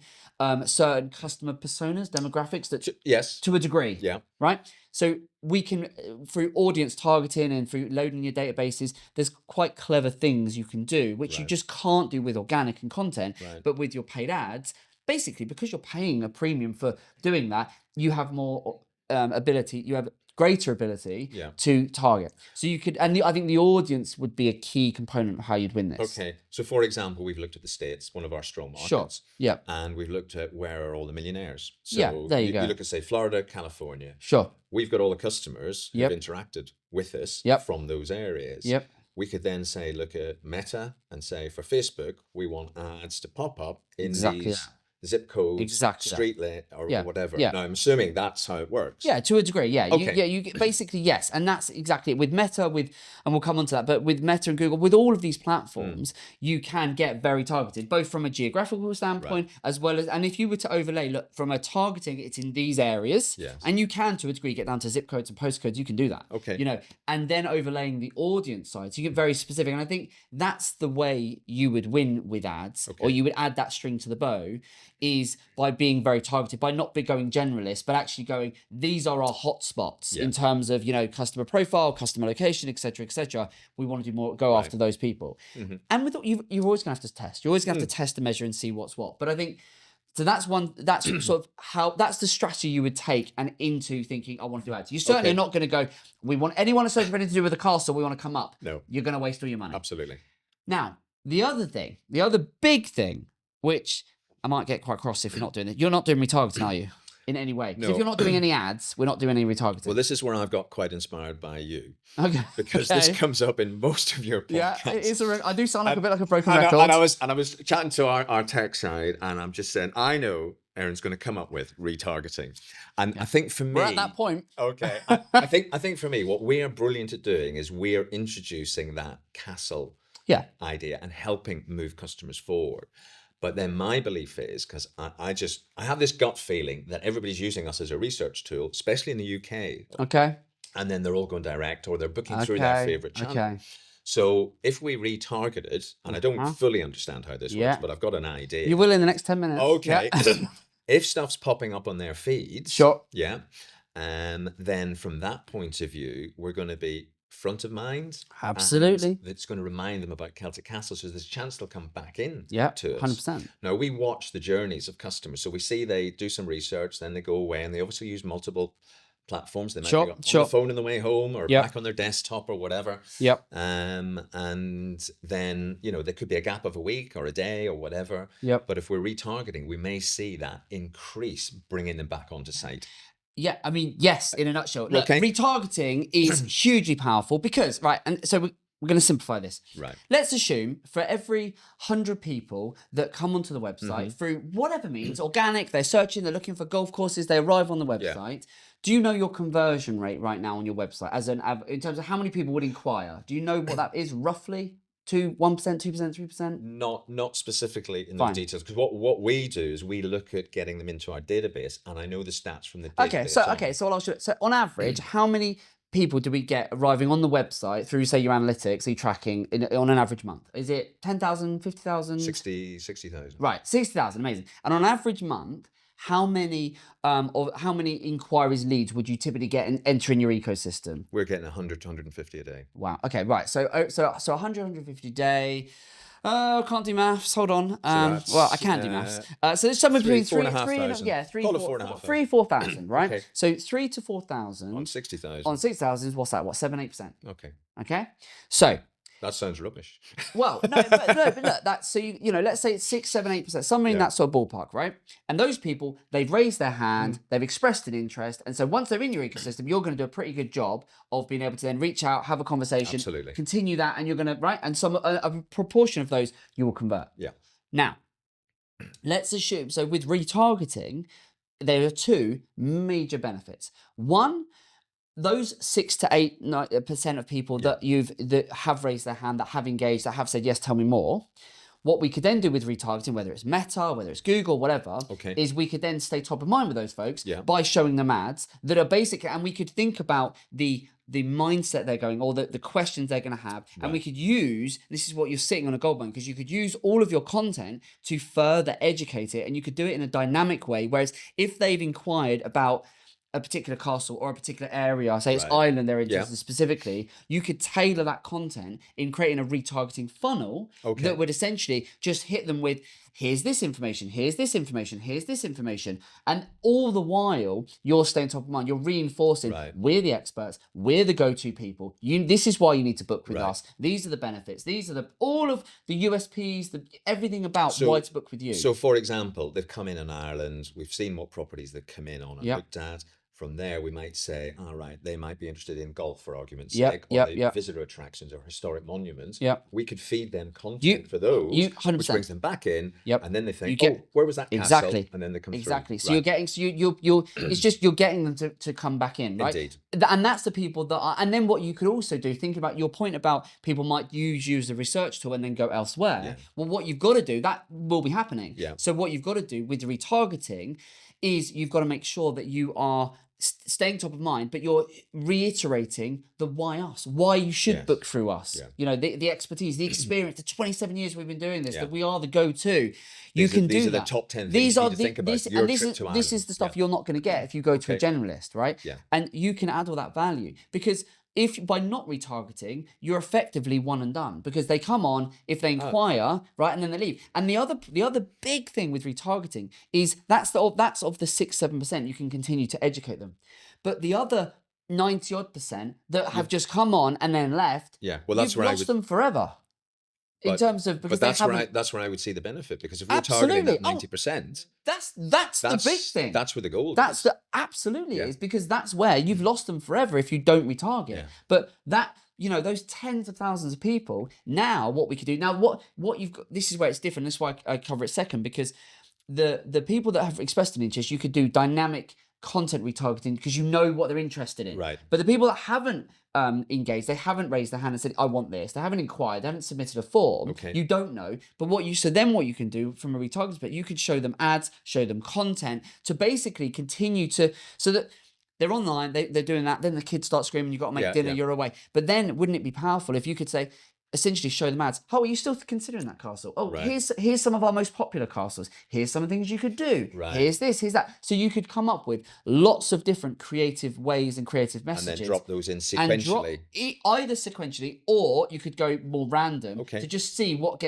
certain customer personas, demographics that to a degree, right? So we can, through audience targeting and through loading your databases, there's quite clever things you can do, which you just can't do with organic and content, but with your paid ads, basically, because you're paying a premium for doing that, you have more ability, you have greater ability to target. So you could, and I think the audience would be a key component of how you'd win this. Okay. So for example, we've looked at the States, one of our strong markets. Yeah. And we've looked at where are all the millionaires. So there you go. You look at, say, Florida, California. We've got all the customers who've interacted with us from those areas. We could then say, look at Meta and say, for Facebook, we want ads to pop up in these zip codes, street lit, or whatever. Now, I'm assuming that's how it works. Yeah, to a degree. Yeah, you basically, yes, and that's exactly it. With Meta, and we'll come on to that, but with Meta and Google, with all of these platforms, you can get very targeted, both from a geographical standpoint as well as, and if you were to overlay, look, from a targeting, it's in these areas, and you can, to a degree, get down to zip codes and postcodes. You can do that. And then overlaying the audience side, so you get very specific. And I think that's the way you would win with ads, or you would add that string to the bow, is by being very targeted, by not be going generalist, but actually going, these are our hotspots in terms of, customer profile, customer location, etc. We want to do more, go after those people. And with you're always going to have to test. You're always going to have to test and measure and see what's what. But I think, so that's sort of how, that's the strategy you would take and into thinking, I want to do ads. You certainly are not going to go, we want anyone searching for anything to do with the castle, we want to come up. No. You're going to waste all your money. Absolutely. Now, the other big thing, which I might get quite cross if you're not doing it. You're not doing retargeting, are you? In any way? No. If you're not doing any ads, we're not doing any retargeting. Well, this is where I've got quite inspired by you. Okay. Because this comes up in most of your podcasts. Yeah, it is I do sound like a bit like a broken record. And I was chatting to our tech side, and I'm just saying, I know Aaron's going to come up with retargeting. And I think for me... We're at that point. Okay. I think for me, what we are brilliant at doing is we are introducing that castle idea and helping move customers forward. But then my belief is, because I have this gut feeling that everybody's using us as a research tool, especially in the UK. Okay. And then they're all going direct, or they're booking through their favorite channel. Okay. So if we retargeted, and I don't fully understand how this works, but I've got an idea. You will in the next 10 minutes. Okay. If stuff's popping up on their feeds, then from that point of view, we're going to be front of mind. Absolutely. It's going to remind them about Celtic Castles, so there's a chance they'll come back in to us. 100%. Now, we watch the journeys of customers. So we see they do some research, then they go away, and they obviously use multiple platforms. They might be on the phone on the way home, or back on their desktop, or whatever. And then, there could be a gap of a week or a day or whatever. But if we're retargeting, we may see that increase, bringing them back onto site. Yeah, I mean, yes, in a nutshell. Look, retargeting is hugely powerful because, and so we're going to simplify this. Let's assume for every 100 people that come onto the website through whatever means, organic, they're searching, they're looking for golf courses, they arrive on the website. Do you know your conversion rate right now on your website in terms of how many people would inquire? Do you know what that is roughly? 1%, 2%, 3%? Not specifically in the details, because what we do is we look at getting them into our database, and I know the stats from the database. So I'll ask you. So on average, how many people do we get arriving on the website through, say, your analytics, your tracking on an average month? Is it 10,000, 50,000? 60,000. Right, 60,000, amazing. And on average month, how many inquiries, leads would you typically get and enter in your ecosystem? We're getting 100 to 150 a day. Wow. Okay, right. So 100, 150 a day. Can't do maths. Hold on. Well, I can do maths. So there's somewhere between 4,000, right? Okay. So 3,000 to 4,000 on 60,000. On 6,000 is what's that? What, 7-8%? Okay. Okay. So that sounds rubbish. well, no, but look, that's so you know, let's say it's 6, 7, 8%, something in that sort of ballpark, right? And those people, they've raised their hand, they've expressed an interest, and so once they're in your ecosystem, you're going to do a pretty good job of being able to then reach out, have a conversation, continue that, and you're going to and some a proportion of those you will convert. Yeah. Now, let's assume with retargeting, there are 2 major benefits. One, those 6 to 8% of people that have raised their hand, that have engaged, that have said yes, tell me more. What we could then do with retargeting, whether it's Meta, whether it's Google, whatever, is we could then stay top of mind with those folks by showing them ads that are basic, and we could think about the mindset they're going, or the questions they're going to have, and we could use, this is what you're sitting on a gold mine, because you could use all of your content to further educate it, and you could do it in a dynamic way. Whereas if they've inquired about a particular castle or a particular area, say it's Ireland they're interested specifically, you could tailor that content in creating a retargeting funnel that would essentially just hit them with, here's this information, here's this information, here's this information. And all the while, you're staying top of mind. You're reinforcing, we're the experts, we're the go-to people. This is why you need to book with us. These are the benefits. These are all of the USPs, everything about why to book with you. So for example, they've come in Ireland. We've seen what properties they've come in on and looked at. From there, we might say, all right, they might be interested in golf, for argument's sake, or visitor attractions or historic monuments. We could feed them content for those, which brings them back in, and then they think, where was that castle? And then they come through. So you're getting, it's just you're getting them to come back in, right? Indeed. And that's the people that are, and then what you could also do, think about your point about people might use you as a research tool and then go elsewhere. Well, what you've got to do, that will be happening. So what you've got to do with the retargeting is you've got to make sure that you are staying top of mind, but you're reiterating the why us, why you should book through us. You know, the expertise, the experience, the 27 years we've been doing this, that we are the go-to. These are the top 10 things these you are need to think about. This is the stuff you're not going to get if you go to a generalist, right? And you can add all that value, because if by not retargeting, you're effectively one and done, because they come on, if they inquire, right, and then they leave. And the other big thing with retargeting is that's of the 6-7% you can continue to educate them, but the other 90-odd% that have just come on and then left, you've lost them forever. In terms of, because that's where I would see the benefit, because if we're targeting that 90%, that's the big thing. That's where the gold is. Absolutely is, because that's where you've lost them forever if you don't retarget. But that, you know, those tens of thousands of people, now what we could do, now what you've got, this is where it's different. This is why I cover it second, because the people that have expressed an interest, you could do dynamic content retargeting because you know what they're interested in. But the people that haven't engaged, they haven't raised their hand and said, I want this, they haven't inquired, they haven't submitted a form, you don't know. But what you can do from a retargeting perspective, you could show them ads, show them content to basically continue to, so that they're online, they're doing that, then the kids start screaming, you've got to make dinner, you're away. But then wouldn't it be powerful if you could say, essentially show them ads. Oh, are you still considering that castle? Oh, here's some of our most popular castles. Here's some of the things you could do. Here's this, here's that. So you could come up with lots of different creative ways and creative messages. And then drop those in sequentially. Either sequentially, or you could go more random to just see what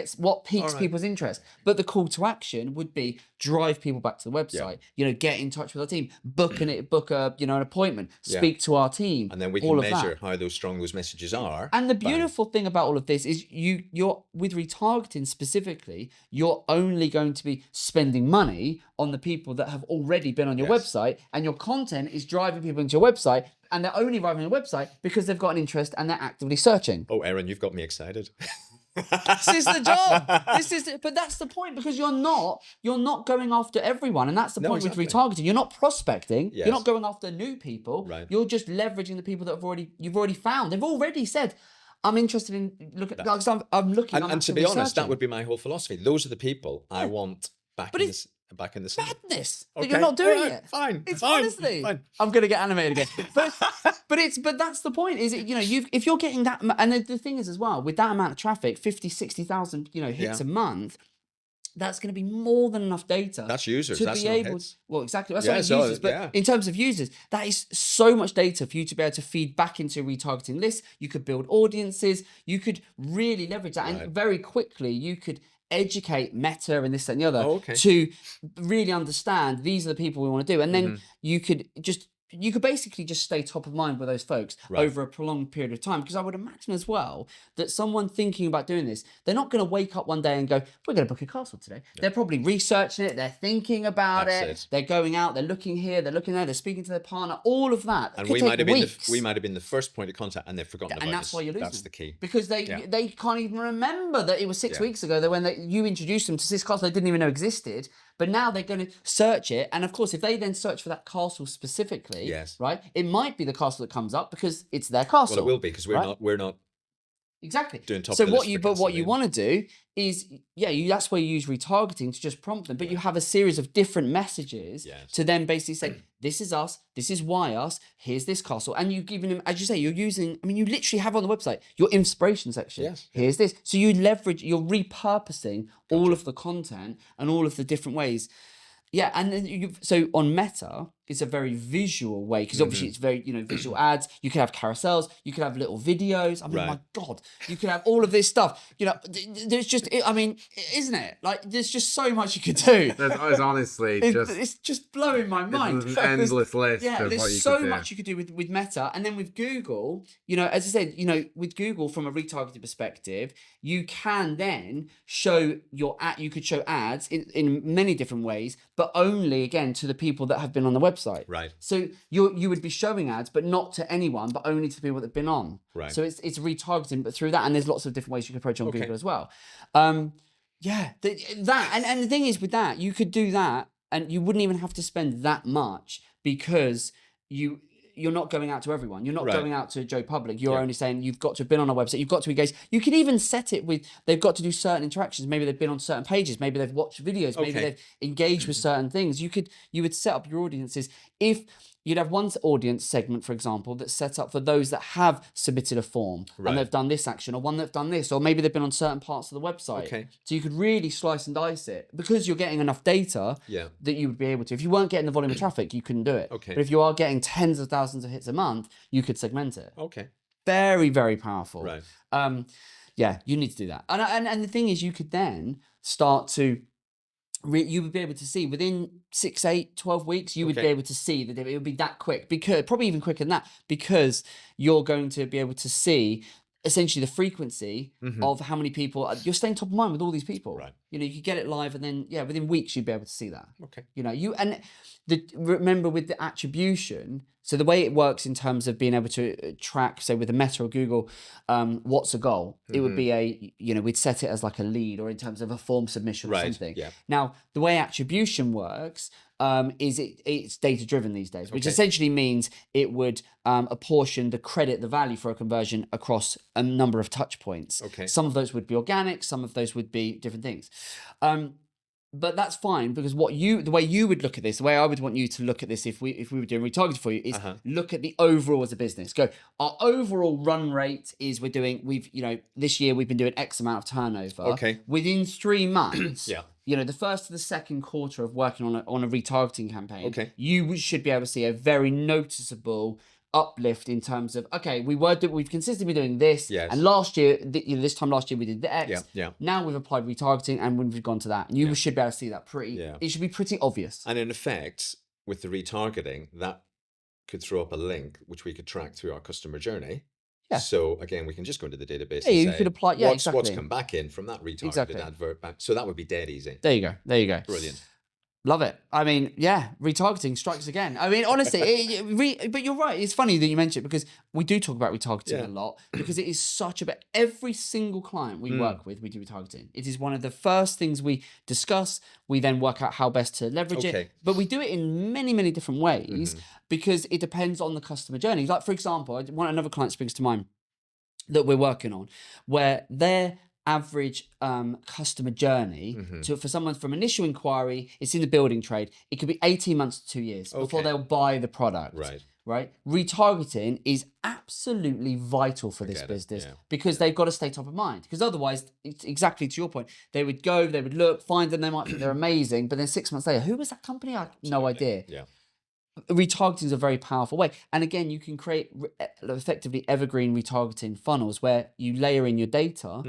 piques people's interest. But the call to action would be drive people back to the website. You know, get in touch with our team, book a an appointment, speak to our team. And then we can measure how strong those messages are. And the beautiful thing about all of this is you're with retargeting specifically, you're only going to be spending money on the people that have already been on your website, and your content is driving people into your website, and they're only arriving on your website because they've got an interest and they're actively searching. Oh, Aaron, you've got me excited. This is the job. But that's the point, because you're not going after everyone, and that's the point with retargeting. You're not prospecting. You're not going after new people. You're just leveraging the people that you've already found. They've already said, I'm interested in I'm looking. And to be honest, that would be my whole philosophy. Those are the people I want back in this. back in the same. Madness that you're not doing it. Fine. It's fine, honestly, fine. I'm gonna get animated again. But that's the point. Is it, if you're getting that, and the thing is as well, with that amount of traffic, 50, 60,000, hits a month. That's going to be more than enough data. That's users. To that's be not able. hits. Well, exactly. That's not users. But yeah. in terms of users, that is so much data for you to be able to feed back into retargeting lists. You could build audiences. You could really leverage that, and very quickly you could educate Meta and this and the other to really understand these are the people we want to do, and then you could basically just stay top of mind with those folks over a prolonged period of time. Because I would imagine as well that someone thinking about doing this, they're not going to wake up one day and go, we're going to book a castle today. Yeah. They're probably researching it. They're thinking about it. They're going out. They're looking here. They're looking there. They're speaking to their partner. All of that. And we might have been the first point of contact, and they've forgotten about it. And that's why you're losing. That's the key. Because they can't even remember that it was 6 weeks ago that when you introduced them to this castle they didn't even know existed. But now they're going to search it. And of course, if they then search for that castle specifically, right, it might be the castle that comes up because it's their castle. Well, it will be because we're not exactly doing top so of the what list you but what you want to do is that's where you use retargeting to just prompt them, but you have a series of different messages to then basically say, this is us, this is why us, here's this castle, and you've given them, as you say, you're using, you literally have on the website your inspiration section. Here's this, so you're repurposing all of the content and all of the different ways. Yeah, and then so on Meta, it's a very visual way because obviously it's very visual ads. You could have carousels, you could have little videos. My God, you could have all of this stuff. There's just, isn't it? Like, there's just so much you could do. There's honestly it's just blowing my mind. There's an endless list. Yeah, of there's what you so could do. much you could do with Meta, and then with Google. As I said, with Google from a retargeting perspective, you can then show your ad. You could show ads in many different ways, but only again to the people that have been on the website. Right. So you would be showing ads, but not to anyone, but only to people that have been on. Right. So it's retargeting, but through that, and there's lots of different ways you can approach on Google as well. And the thing is with that, you could do that, and you wouldn't even have to spend that much because you're not going out to everyone. You're not going out to Joe Public. You're only saying you've got to have been on our website. You've got to engage. You could even set it with, they've got to do certain interactions. Maybe they've been on certain pages. Maybe they've watched videos. Maybe they've engaged with certain things. You would set up your audiences. If you'd have one audience segment, for example, that's set up for those that have submitted a form and they've done this action, or one that's done this, or maybe they've been on certain parts of the website. So you could really slice and dice it because you're getting enough data that you would be able to. If you weren't getting the volume of traffic, you couldn't do it. But if you are getting tens of thousands of hits a month, you could segment it. Very, very powerful. You need to do that. And the thing is, you could then start to you would be able to see within 6, 8, 12 weeks, you would be able to see that it would be that quick, because probably even quicker than that, because you're going to be able to see essentially the frequency of how many people you're staying top of mind with all these people. You could get it live, and then within weeks you'd be able to see that. Remember with the attribution. So the way it works in terms of being able to track, say with a Meta or Google, what's a goal? It would be we'd set it as like a lead, or in terms of a form submission or something. Now, the way attribution works is it's data driven these days, which essentially means it would apportion the value for a conversion across a number of touch points. Some of those would be organic, some of those would be different things. But that's fine, because the way you would look at this, the way I would want you to look at this if we were doing retargeting for you, is look at the overall as a business. Go, our overall run rate is this year we've been doing X amount of turnover. Within 3 months, the first to the second quarter of working on a retargeting campaign, you should be able to see a very noticeable uplift in terms of, we've consistently been doing this, and last year, this time last year we did the X. Now we've applied retargeting, and we've gone to that, and you should be able to see that it should be pretty obvious. And in effect, with the retargeting, that could throw up a link which we could track through our customer journey. So again, we can just go into the database and you say, could apply, what's come back in from that retargeted advert back. So that would be dead easy. There you go. Brilliant. Love it. Retargeting strikes again. Honestly, but you're right. It's funny that you mention it, because we do talk about retargeting a lot, because it is such every single client we work with, we do retargeting. It is one of the first things we discuss. We then work out how best to leverage it. But we do it in many, many different ways, because it depends on the customer journey. Like, for example, another client springs to mind that we're working on, where their average customer journey for someone from initial inquiry, it's in the building trade, it could be 18 months to 2 years before they'll buy the product. Right? Retargeting is absolutely vital for this business because they've got to stay top of mind. Because otherwise, it's exactly to your point, they would go, they would look, find them, they might think they're amazing, but then 6 months later, who was that company? I have no idea. Retargeting is a very powerful way. And again, you can create effectively evergreen retargeting funnels where you layer in your data,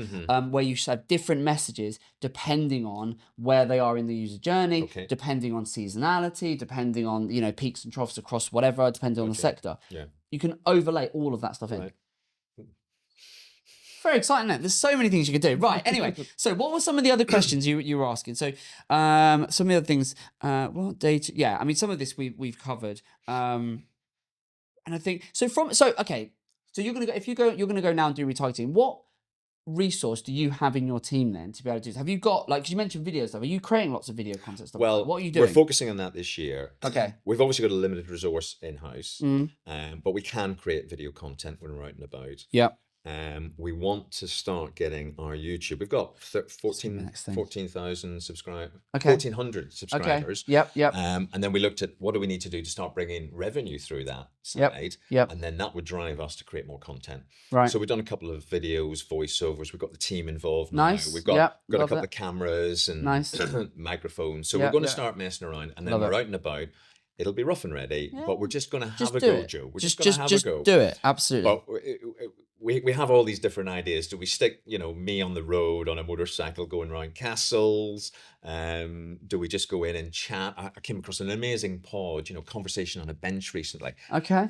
where you have different messages depending on where they are in the user journey, depending on seasonality, depending on, you know, peaks and troughs across whatever, depending on the sector. You can overlay all of that stuff in. Very exciting, isn't it? There's so many things you can do. Right, anyway, so what were some of the other questions you were asking? So some of the other things, what data? Yeah, I mean, some of this we've covered. And I think, so you're going to go, you're going to go now and do retargeting. What resource do you have in your team then to be able to do this? Have you got, like, 'cause you mentioned video stuff, are you creating lots of video content stuff? Well, what are you doing? We're focusing on that this year. Okay. We've obviously got a limited resource in-house, but we can create video content when we're out and about. We want to start getting our YouTube. We've got 14,000 subscribers, 1,400 subscribers. And then we looked at what do we need to do to start bringing revenue through that side. And then that would drive us to create more content. So we've done a couple of videos, voiceovers. We've got the team involved now. We've got a couple of cameras and microphones. So we're going to start messing around, and then we're out and about. It'll be rough and ready, but we're just going to have a go, Joe. We're just going to have a go. Do it, absolutely. But we have all these different ideas. Do we stick, you know, me on the road on a motorcycle going around castles? Do we just go in and chat? I came across an amazing pod, you know, conversation on a bench recently.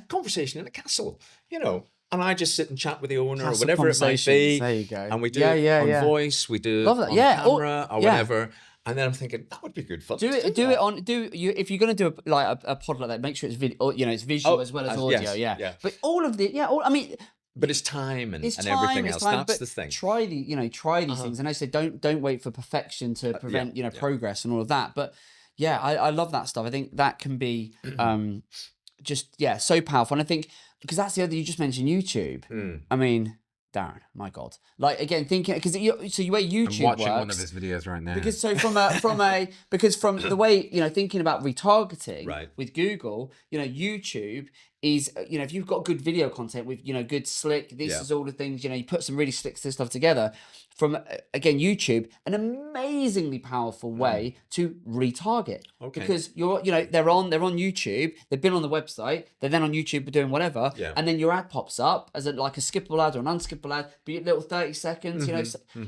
Conversation in a castle, you know. And I just sit and chat with the owner or whatever it might be. There you go. And we do it on voice, we do it on camera or whatever. And then I'm thinking that would be good fun. If you're going to do a pod like that, make sure it's video, or, you know, it's visual as well as audio. But all of the I mean, but it's time and everything else. That's the thing. Try these things. And I say don't wait for perfection to prevent progress and all of that. But yeah, I love that stuff. I think that can be so powerful. And I think because that's the other, you just mentioned YouTube. I mean, Darren, my God! Like again, thinking because so you way YouTube I'm watching works, one of his videos right now. Because so from the way, you know, thinking about retargeting with Google, you know, YouTube is, you know, if you've got good video content with, you know, good slick, this is all the things, you know, you put some really slick stuff together. From again, YouTube, an amazingly powerful way to retarget. Because they're on YouTube, they've been on the website, they're then on YouTube doing whatever, and then your ad pops up as like a skippable ad or an unskippable ad, be a little 30 seconds, you know.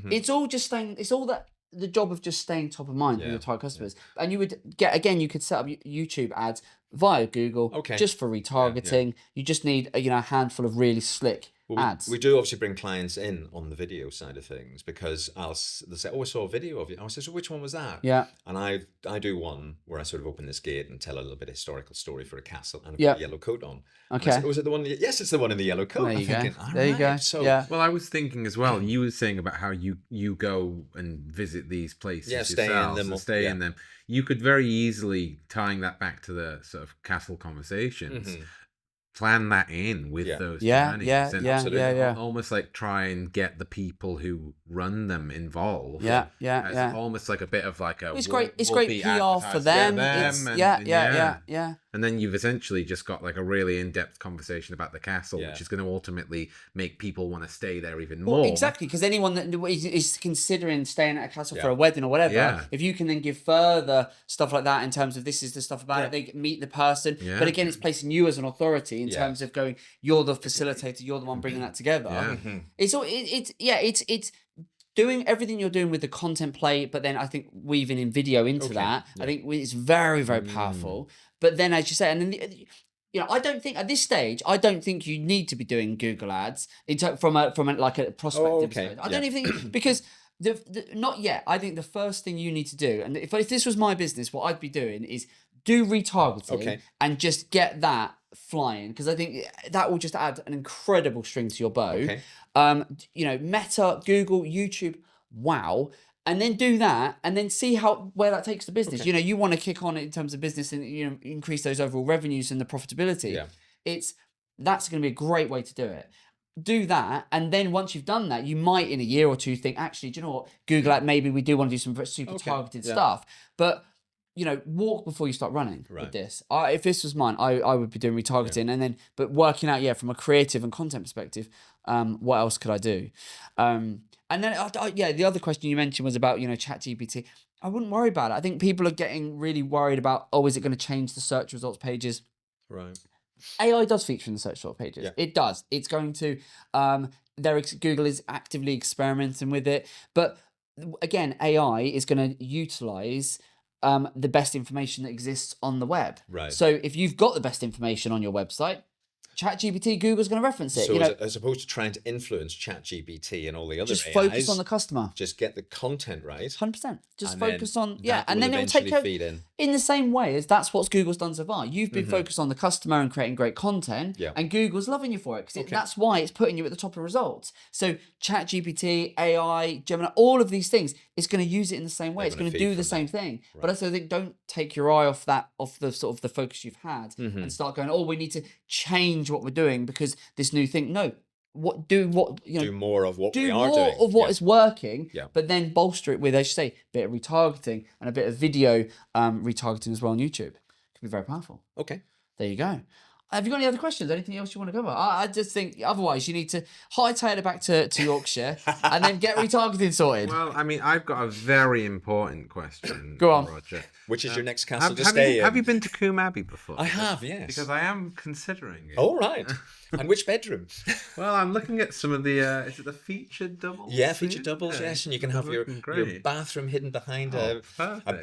It's all just staying, it's all that the job of just staying top of mind with your target customers. And you would you could set up YouTube ads via Google just for retargeting. You just need a handful of really slick ads. We do obviously bring clients in on the video side of things because they'll say, "Oh, I saw a video of you." I say, "So which one was that?" And I do one where I sort of open this gate and tell a little bit of historical story for a castle and I've got a yellow coat on. Said, was it the one? Yes, it's the one in the yellow coat. There you go. So, well, I was thinking as well. You were saying about how you go and visit these places yourselves, stay in them. You could very easily, tying that back to the sort of castle conversations, plan that in with those journeys. And almost like try and get the people who run them involved. Almost like a bit of like a. It's great. It's great PR for them. And then you've essentially just got like a really in-depth conversation about the castle, which is going to ultimately make people want to stay there even more. Exactly, because anyone that is considering staying at a castle for a wedding or whatever, if you can then give further stuff like that in terms of this is the stuff about it, they meet the person. But again, it's placing you as an authority in terms of going, you're the facilitator, you're the one bringing that together. It's doing everything you're doing with the content play, but then I think weaving in video into that, I think it's very, very powerful. But then, as you say, and then I don't think at this stage, you need to be doing Google ads from a prospective perspective. I don't even think because not yet. I think the first thing you need to do, and if this was my business, what I'd be doing is do retargeting and just get that flying, because I think that will just add an incredible string to your bow. Meta, Google, YouTube, wow. And then do that, and then see where that takes the business. You want to kick on in terms of business and increase those overall revenues and the profitability. That's going to be a great way to do it. do that, and then once you've done that, you might in a year or two think, actually, do you know what, Google Ads, maybe we do want to do some super targeted stuff. But walk before you start running with this. If this was mine, I would be doing retargeting, and then working out from a creative and content perspective, what else could I do? And then the other question you mentioned was about ChatGPT. I wouldn't worry about it. I think people are getting really worried about, is it going to change the search results pages? Right. AI does feature in the search result pages. Yeah. It does. It's going to. Google is actively experimenting with it, but again, AI is going to utilize the best information that exists on the web. Right. So if you've got the best information on your website, ChatGPT, Google's going to reference it. So as opposed to trying to influence ChatGPT and all the other just AIs, focus on the customer. Just get the content right. 100%. Just focus on, and then it will take care in the same way as that's what Google's done so far. You've been focused on the customer and creating great content, and Google's loving you for it, because that's why it's putting you at the top of results. So ChatGPT, AI, Gemini, all of these things, it's going to use it in the same way. It's going to do the same thing. Right. But I also think don't take your eye off the sort of the focus you've had and start going, we need to change what we're doing because this new thing. No, do more of what we are doing. Of what is working, but then bolster it with, as you say, a bit of retargeting and a bit of video retargeting as well on YouTube. Could be very powerful. Okay. There you go. Have you got any other questions? Anything else you want to cover? I just think otherwise you need to hightail it back to Yorkshire and then get retargeting sorted. Well, I mean, I've got a very important question. Go on. Roger. Which is your next castle to stay in? Have you been to Coombe Abbey before? I have, yes. Because I am considering it. Oh, right. And which bedroom? Well, I'm looking at some of the, is it the featured doubles? Yeah, featured doubles, yes. And you can have your bathroom hidden behind a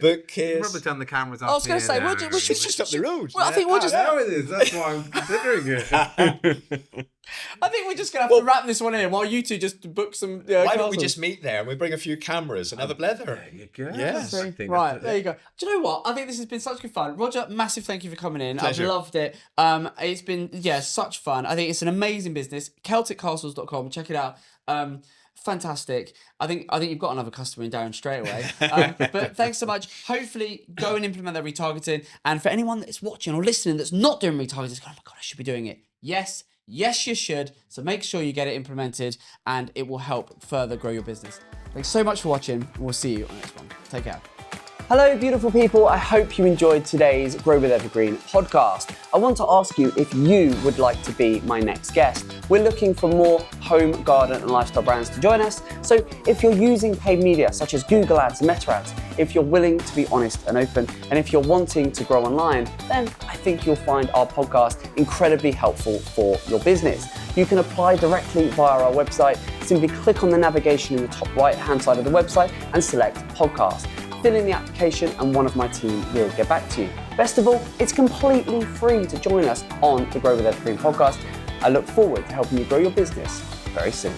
bookcase. Probably turn the cameras off. I was going to say, it's just up the road. Well, I think we'll just... I know it is. That's why I'm considering it. I think we're just going to have to wrap this one in while you two just book some why don't we just meet there and we bring a few cameras and have a blether? There you go. Yes. Right, there you go. Do you know what? I think this has been such good fun. Roger, massive thank you for coming in. Pleasure. I've loved it. It's been, such fun. I think it's an amazing business. CelticCastles.com. Check it out. Fantastic. I think you've got another customer in Darren straight away. But thanks so much. Hopefully go and implement that retargeting. And for anyone that's watching or listening that's not doing retargeting, it's going, oh my God, I should be doing it. Yes, you should. So make sure you get it implemented and it will help further grow your business. Thanks so much for watching. We'll see you on the next one. Take care. Hello, beautiful people. I hope you enjoyed today's Grow with Evergreen podcast. I want to ask you if you would like to be my next guest. We're looking for more home, garden, and lifestyle brands to join us. So if you're using paid media such as Google Ads and Meta Ads, if you're willing to be honest and open, and if you're wanting to grow online, then I think you'll find our podcast incredibly helpful for your business. You can apply directly via our website. Simply click on the navigation in the top right-hand side of the website and select podcast. Fill in the application and one of my team will get back to you. Best of all, it's completely free to join us on the Grow with Evergreen podcast. I look forward to helping you grow your business very soon.